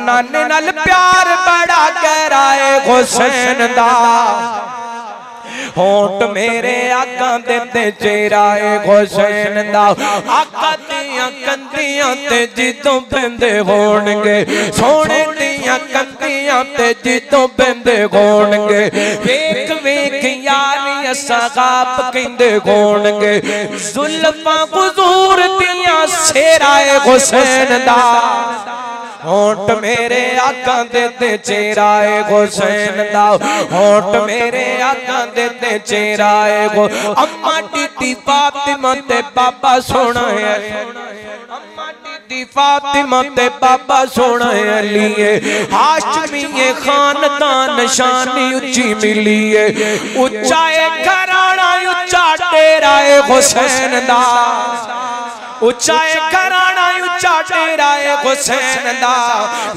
नाने नाल प्यार बड़ा गहराए हुसैन दा होंठ मेरे आका देते चेहराए हुसैन दा आका दियां कंदियां ते जितों बंदे होणगे सोने दियां कंदियां ते जितों बंदे होणगे वेख वेख यारी असा गाप कहंदे होणगे जुल्फां हुजूर दियां सेराए हुसैन दा होंठ मेरे आका देते चेहराए हुसैन दा होंठ मेरे आका देते चेहराए गो अम्मा दी फातिमा ते बाबा सोना है अम्मा दी फातिमा ते बाबा सोना है अली हाशमी खानदान शानी उच्ची मिली है उच्चा घराना उच्चा डेरा है हुसैन दा उच्चा घराना उच्चा डेरा है हुसैन दा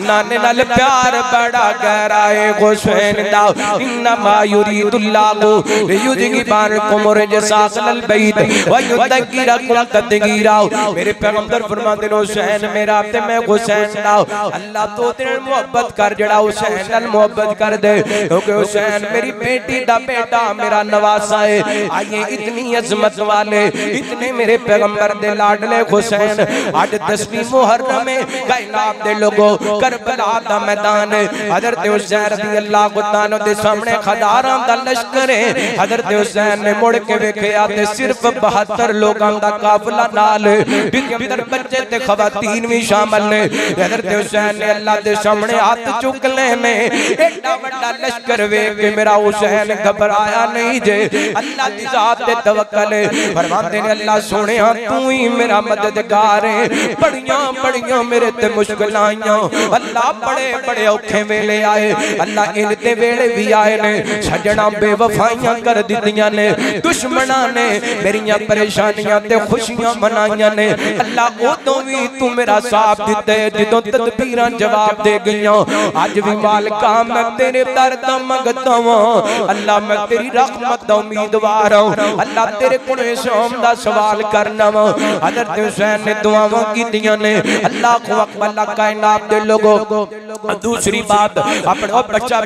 नाने नाल प्यार बड़ा गहरा है हुसैन दा इन्नमा युरीदुल्लाहु लियुज़हिबकुम रिजसा अहलल बैत व युतहिरकुम तत्हीरा मेरे पैगंबर फरमाते हैं हुसैन मेरा ते मैं हुसैन दा अल्लाह तो तेरे मोहब्बत कर जड़ा हुसैन नाल मोहब्बत कर दे क्योंकि हुसैन मेरी बेटी दा बेटा मेरा नवासा है आइए इतनी अजमत वाले इतने मेरे पैगंबर दे लाडले हुसैन आज 10वीं मुहर्रम में कायनात दे लोगों करबला दा मैदान हजरत हुसैन रज़ियल्लाहु ताला दे सामने हजारां दा लश्कर है हजरत हुसैन ने मुड़ के वेखिया ते सिर्फ 72 लोगां दा काफिला नाल अंदर बच्चे ते खवातीन भी शामिल ने हजरत हुसैन ने अल्लाह दे सामने हाथ चुक लेने एडा बड़ा लश्कर वेख के मेरा हुसैन घबराया नहीं जे अल्लाह दी जात ते तवक्कल फरमाते ने अल्लाह सोनिया तू ही मेरा मददगार है। बड़ियां बड़ियां मेरे ते मुश्किल आईयां अल्लाह, बड़े बड़े औखे वेले आए अल्लाह, इनते वेले भी आए ने। सजना बेवफाइयां कर दित्तियां ने, दुश्मना ने मेरियां परेशानियां ते खुशियां मनाइयां ने अल्लाह। उदों भी तू मेरा साथ दिते जदों तदबीरां जवाब दे गईयां। अज भी मालिका मैं तेरे दर दा मंगदा वां अल्लाह, मैं तेरी रहमत दा उम्मीदवार हां अल्लाह, तेरे कोल शाम दा सवाल करना वा। हज़रत हुसैन ने दुआवां कीतियां ने अल्लाह को अकबर कायनात दे लोगो। दूसरी बात अपना बच्चा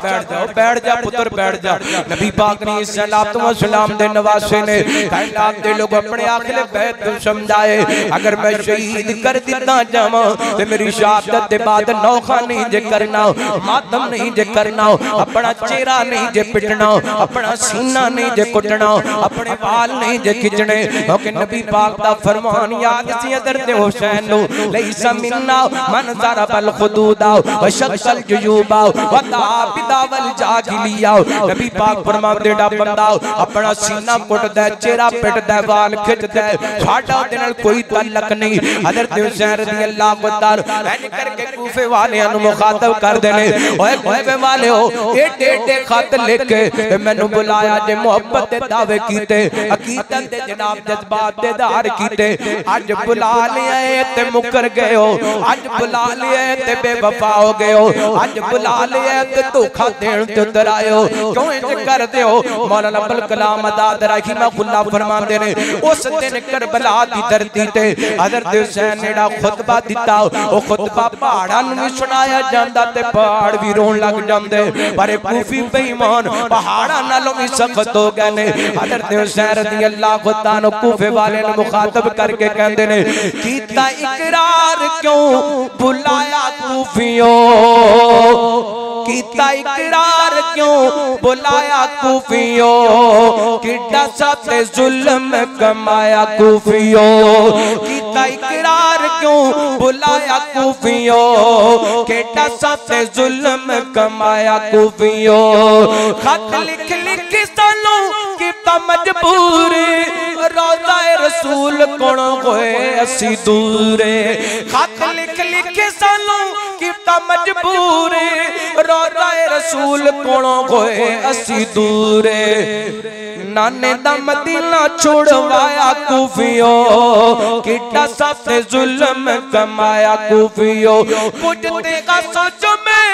बैठ जा पुत्र बैठ जा। नबी पाक ने सलातो व सलाम दे नवासे ने कायनात दे लोग अपने आखिरी बैत समझाए, अगर मैं शहीद कर दिता जावां ते मेरी शहादत दे बाद नौखा नहीं जे करना, मातम नहीं जे करना, अपना चेहरा नहीं जे पिटना, अपना सीना नहीं जे कुटना, अपने बाल नहीं जे खिंचने। क्योंकि नबी पाक दा फरमान याद सी हज़रत हुसैन नु, लैसा मिन्ना मन ज़रबल खुदूदा व शक्कल जुयूबा व दाबिदावल जागिलिया। नबी पाक फरमाते डा बंदा अपना सीना कुटदा है, चेहरा पिटदा, बाल खिंचदा है, साडा उहदे नाल कोई ताल्लुक नहीं। हज़रत हुसैन रज़ियल्लाहु तआला इंज करके कूफे वालियां नु मुखातब करदे ने, ओए कूफे वालिओ एडे एडे खत लिख के मैनू बुलाया जे मोहब्बत दे दावे कीते, अकीदत दे जनाब जज्बात दे दार कीते, अज बुला लिया ते मुकर गए हो, अज बुला लिया ते बेवफा हो गए हो, अज बुला लिया ते धोखा देण ते उतर आए हो, क्यों इंज करदे हो? मौलाना अब्दुल कलाम आजाद रहमतुल्लाह फरमांदे ने उस दिन करबला दी धरती ते हज़रत हुसैन ने दा खुतबा दिता, ओ खुतबा पहाड़ां नूं भी सुनाया जांदा ते पहाड़ भी रोण लग जांदे, पर कूफी बेईमान पहाड़ां नालों भी सख्त हो गए ने। हज़रत हुसैन रज़ियल्लाहु तआला कूफे वाले ने मुखातब करके कहंदे ने, कीता इकरार क्यों बुलाया कूफियों, कीता इकरार क्यों बुलाया कूफियों, किड्डा साथ जुल्म कमाया कूफियों, कीता इकरार क्यों बुलाया कूफियों, किड्डा साथ जुल्म कमाया कूफियों। खत लिख लिख सानू कीता मजबूर, रोज़ाए रसूल कोलों होए असी दूर, खत लिख लिख सानू कीता मजबूर, रोज़ाए रसूल कोलों होए असी दूर। नाने दा मदीना छुड़वाया कूफियों, किड्डा साथ जुल्म कमाया कूफियों। पुजते का सोचो में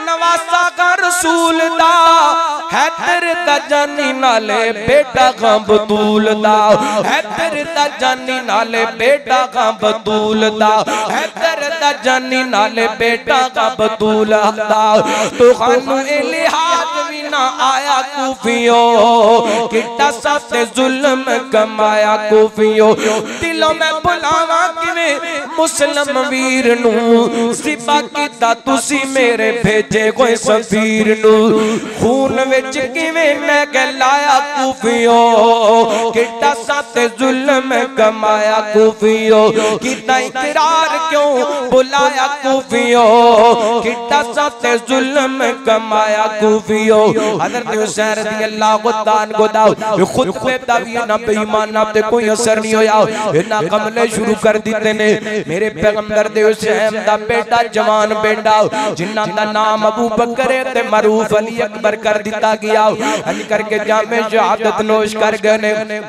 नवासा का रसूल दा, हैदर दा जानी नाले बेटा का बतूल दा, हैदर दा जानी नाले बेटा का बतूल दा, हैदर दा जानी नाले बेटा का बतूल दा। तो खानू ए लिहाज भी ना आया कूफियों, किड्डा साथ जुल्म कमाया कूफियों। दिलों में बुलावा किवें मुस्लिम वीर नू, सिपा कीता तुसी मेरे भेजे कोई सफीर नू, खून विच किवें मैं गलाया कूफियों, किड्डा साथ जुल्म कमाया कूफियों। कीता इकरार क्यों बुलाया कूफियों, किड्डा साथ जुल्म कमाया कूफियों। हज़रत हुसैन रज़ियल्लाहु तआला दा खुतबे दा भी ना बेईमान ना ते कोई असर नहीं होया, इन्ना कमले शुरू कर दिते ने। मेरे पैगंबर दे हुसैन दा बेटा जवान बेटा जिन्ना दा नाम अबू बकर ते मरूफ अली अकबर कर दिता गया, हज करके जामे शहादत नोश कर गए ने।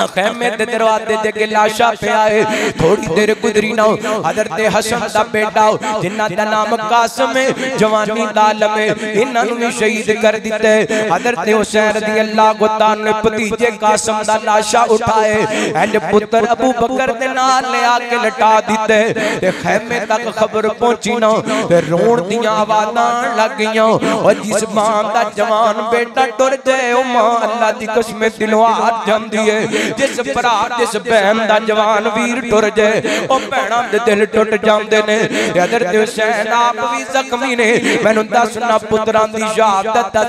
खैमे दे दरवाजे दे के लाशा पे आए, थोड़ी देर गुजरी ना हज़रत हसन दा बेटा जिन्ना दा नाम कासिम जवानी दा आलम, इन्हां नूं भी शहीद कर दिते। हज़रत हुसैन रज़ियल्लाहु तआला ने भतीजे कासिम दा लाशा उठाए, इंज पुत्र अबू बकर दे नाल ले आके लटा दिते। ते खैमे तक खबर पहुंची ना ते रोण दियां आवाज़ां लग गईयां, और जिस मां दा जवान बेटा टुर जाए ओ मां अल्लाह दी कसम दिलों हार जांदी है। जिस भरा जिस बहन दा जवान वीर टुर जाए ओ भैणां दे दिल टुट जांदे ने। हज़रत हुसैन आप भी जख्मी ने, मैनूं दसना पुत्रां दी शहादत दा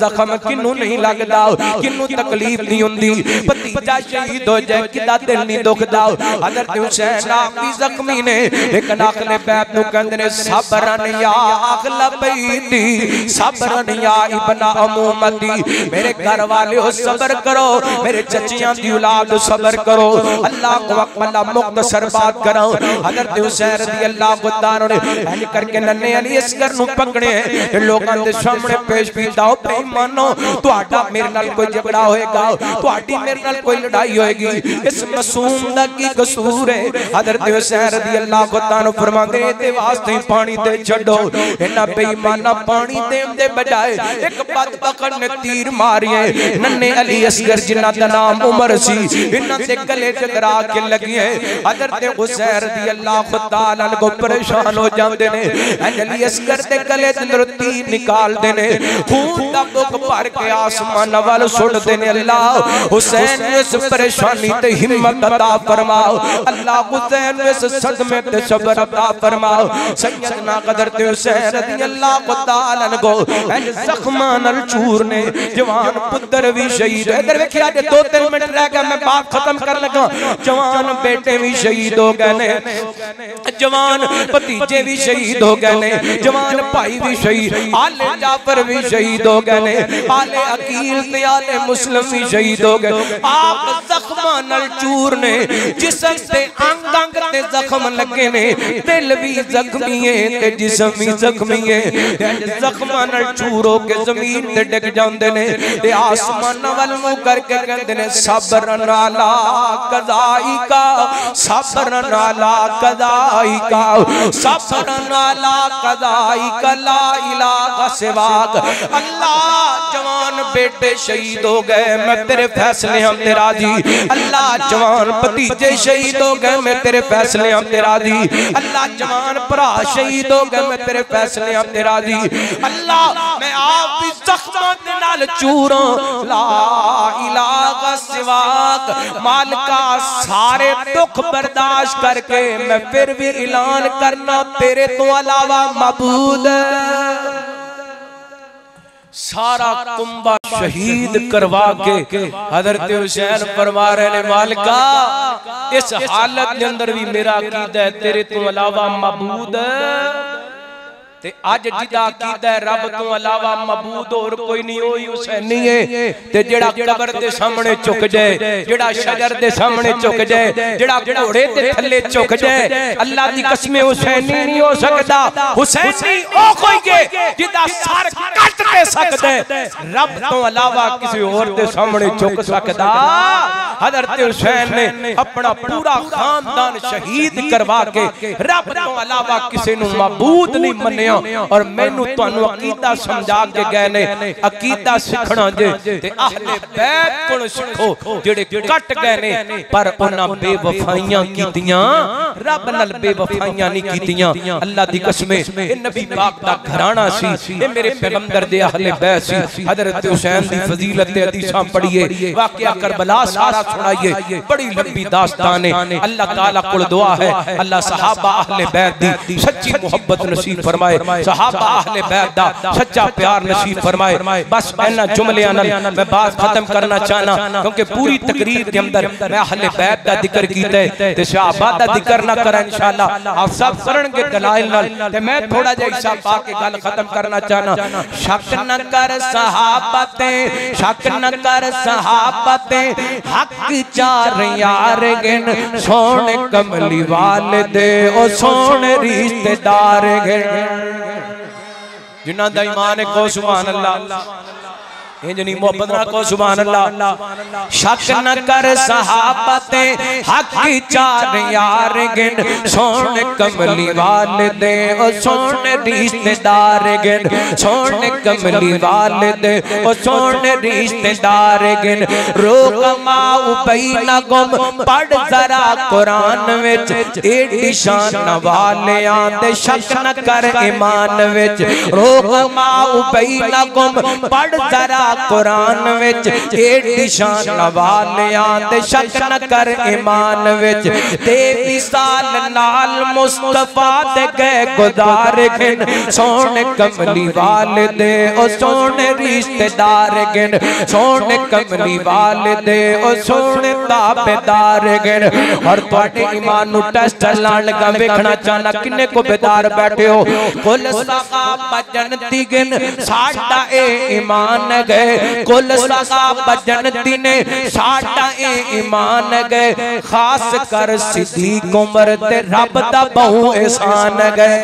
जख्म किन्नू नहीं लगदा, किन्नू तकलीफ नहीं हुंदी। भतीजा शहीद हो जाए किदा दिल नहीं दुखदा। हज़रत हुसैन नाम भी जख्मी ने लेकिन आखिर बैत नु कहंदे ने सबरन या अगला बैती सबरन या इब्न अमूमती मेरे घर वाले हो सब्र करो मेरे चचियां दी औलाद सब्र करो अल्लाह को अकमला मुख्तसर बात करो हजरत हुसैन रज़ी अल्लाह तआला ने ऐन करके नन्हे अली असगर नु पकड़े ते लोकां दे सामने पेश कीता ओ बेईमानो तुहाडा मेरे नाल कोई झगड़ा होएगा तुहाडी मेरे नाल कोई लड़ाई होएगी इस मासूम दा की कसूर है हजरत हुसैन रज़ी अल्लाह तआला फरमांदे ते वास्ते पानी दे छड्डो इन्हां बेईमाना पानी देण दे बजाए एक बदबकन ने तीर मारिए नन्हे अली असगर जिन्हां दा नाम उमर सी इन्हां दे गले च गिरा के लगी है हजरत हुसैन रज़ी अल्लाह तआला को परेशान हो जांदे ने अली असगर दे गले च अंदर तीर निकाल देने खून दा बुक भर के आसमान वाल सुट देने अल्लाह हुसैन इस परेशानी ते हिम्मत अता फरमाओ अल्लाह हुसैन इस सदमे ते सब्र अता फरमाओ सैयदना हज़रत हुसैन रज़ी अल्लाह तआला को जख्मां नाल चूर ने जवान पुत्र भी शहीद इधर देखिए 2-3 मिनट रह गए मैं बात खत्म कर लगा जवान बेटे भी शहीद हो गए ने जवान भतीजे भी शहीद हो गए ने जवान भाई भी शहीद आले जाफर भी शहीद हो गए ने आले अकील ते आले मुस्लिम भी शहीद हो गए आप जख्मां नाल चूर ने जिस्म ते अंग अंग ते जख्म लगे ने दिल भी जख्मी है ते जिस्म भी जख्मी है जख्मां नाल चूर हो के जमीन ते डिग जांदे ने ते आसमान वल मुंह करके कहंदे ने सब्रन अला कज़ाइका सब्रन अला कज़ाइका सब्रन अला कज़ाइका ला इलाहा सिवाक अल्लाह जवान बेटे शहीद हो गए मैं तेरे फैसले हम ते राजी अल्लाह जवान भतीजे शहीद हो गए मैं तेरे फैसले हम ते राजी अल्लाह जवान भरा शहीद हो गए मैं तेरे फैसले हम ते राजी अल्लाह मैं आप भी जख्मां दे नाल चूर ला इलाहा सिवाक मालिका सारे दुख बर्दाश्त करके मैं फिर भी ऐलान करना तेरे तो अलावा माबूद सारा कुंबा शहीद करवा के हजरत हुसैन फरमा रहे ने मालिका इस हालत के अंदर भी मेरा अकीदा है तेरे तो अलावा माबूद ते अज जिदा अकीदा है रब तो अलावा माबूद और कोई नहीं होई हुसैनी है ते जेड़ा कब्र दे सामने झुक जाए जेड़ा शजर दे सामने झुक जाए जेड़ा घोड़े ते थल्ले झुक जाए अल्लाह दी कसम हुसैनी नहीं हो सकदा हुसैनी ओ कोई के जिदा सर कट दे सकदा रब तो अलावा किसी और दे सामने झुक सकदा हजरत हुसैन ने अपना पूरा खानदान शहीद करवा के रब तो अलावा किसी नु माबूद नहीं मन्ने और मैनू तुहानू अकीदा समझा के गए ने अकीदा सीखना जे ते अहले बैत कोल सीखो जेड़े कट गए ने पर उन्हां बेवफाइयां कीतियां रब नाल बेवफाइयां नहीं कीतियां अल्लाह दी कसम ए नबी पाक दा घराना सी ए मेरे पैगंबर दे अहले बैत सी हजरत हुसैन दी फजीलत ते हदीसां पढ़िए वाकया करबला सारा सुनाइए बड़ी लंबी दास्तान है अल्लाह ताला कोल दुआ है अल्लाह सहाबा अहले बैत दी सच्ची मोहब्बत नसीब फरमाए सहाबा अहले बैत दा सच्चा प्यार नसीब फरमाए बस इन्हां जुमलियां नाल मैं बात खत्म करना चाहना क्योंकि पूरी तकरीर के अंदर मैं अहले बैत दा जिक्र कीता है ते सहाबा दा जिक्र ना करा इंशाअल्लाह आप सब करनगे दलाइल नाल ते मैं थोड़ा जिहा हिस्सा पा के गल खत्म करना चाहना शक न कर सहाबते शक न कर सहाबते हक चार यार गिन सोने कमली वाले दे ओ सोने रिश्तेदार गिन जिन्ना दा ईमान है को सुभान अल्लाह इंजनी मोहब्बत ना को सुभान अल्लाह शक न कर सहाबते हक चार यार गिन सोने कमली वाले दे ओ सोने रिश्तेदार गिन सोने कमली वाले दे ओ सोने रिश्तेदार गिन रोकमा बैना गुम पढ़ जरा कुरान विच एडी शान वाले आंदे शक न कर ईमान विच रोकमा बैना गुम पढ़ जरा कुरान विच एडी शान वालियां ते शक न कर ईमान विच ते विसाल नाल मुस्तफा दे गए गुजार गिन सोने कमली वाले दे ओ सोने रिश्तेदार गिन सोने कमली वाले दे ओ सोने ताबेदार गिन। और तुहाडे ईमान नू टेस्ट लाण लगा वेखना चाहना किन्ने को बेदार बैठे हो। कुल सहाबा जन्नती गिन साडा ए ईमान गए कुल सहाबा जन्नती ने साडा ए ईमान गए खास कर सिद्दीक उमर ते रब दा बहु एहसान गए।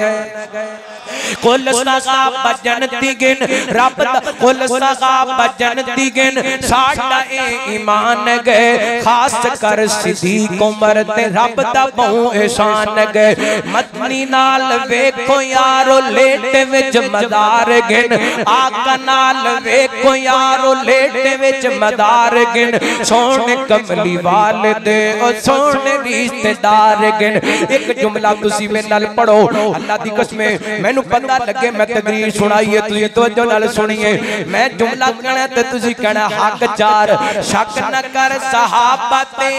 कुल सहाबा जन्नती गिन रब दा कुल सहाबा जन्नती गिन साडा ए ईमान गए खास कर सिद्दीक उमर ते रब दा बहु एहसान गए। मदनी नाल वेखो यारो लेटे विच मदार गिन आका नाल वेखो यारो लेटे विच मदार गिन सोने कमली वाले दे ओ सोने रिश्तेदार गिन। एक जुमला तुसी मेरे नाल पढ़ो अल्लाह दी कसम मैनू पता लगे मैं तकरीर सुनाइए तुसी तवज्जो नाल सुनिए। मैं जुमला कहना ते तुसी कहना हक चार शक न कर सहाबा ते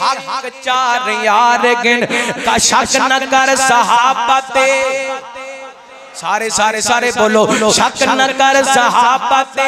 हक चार यार गिन का शक न कर सहाबा ते सारे सारे सारे बोलो शक न कर सहाबा ते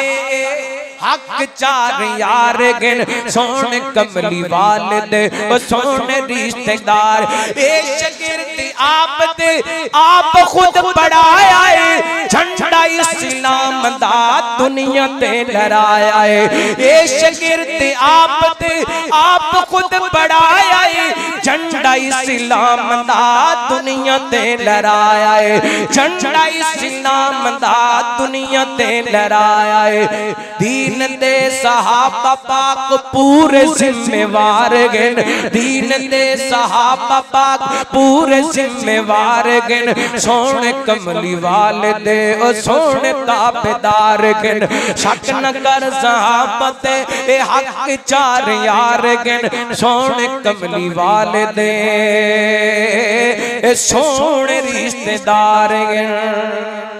हक चार यार गिन सोने कमली वाले दे ओ सोने रिश्तेदार ए शागिर्द आप दे आप खुद पढ़ाया है झंडा इस्लाम दा दुनिया ते लहराया है। ए शागिर्द आप दे आप खुद पढ़ाया है झंडा इस्लाम दा दुनिया ते लहराया है झंडा इस्लाम दा दुनिया ते लहराया है। दीन दे सहाबा पाक पूरे जिम्मेवार गिन दीन दे सहाबा पाक पूरे जिम्मेवार गिन सोने कमली वाले दे ओ सोने ताबेदार गिन शक न कर सहाबा ते ए हक चार यार गिन सोने कमली वाले दे ए सोने रिश्तेदार गिन।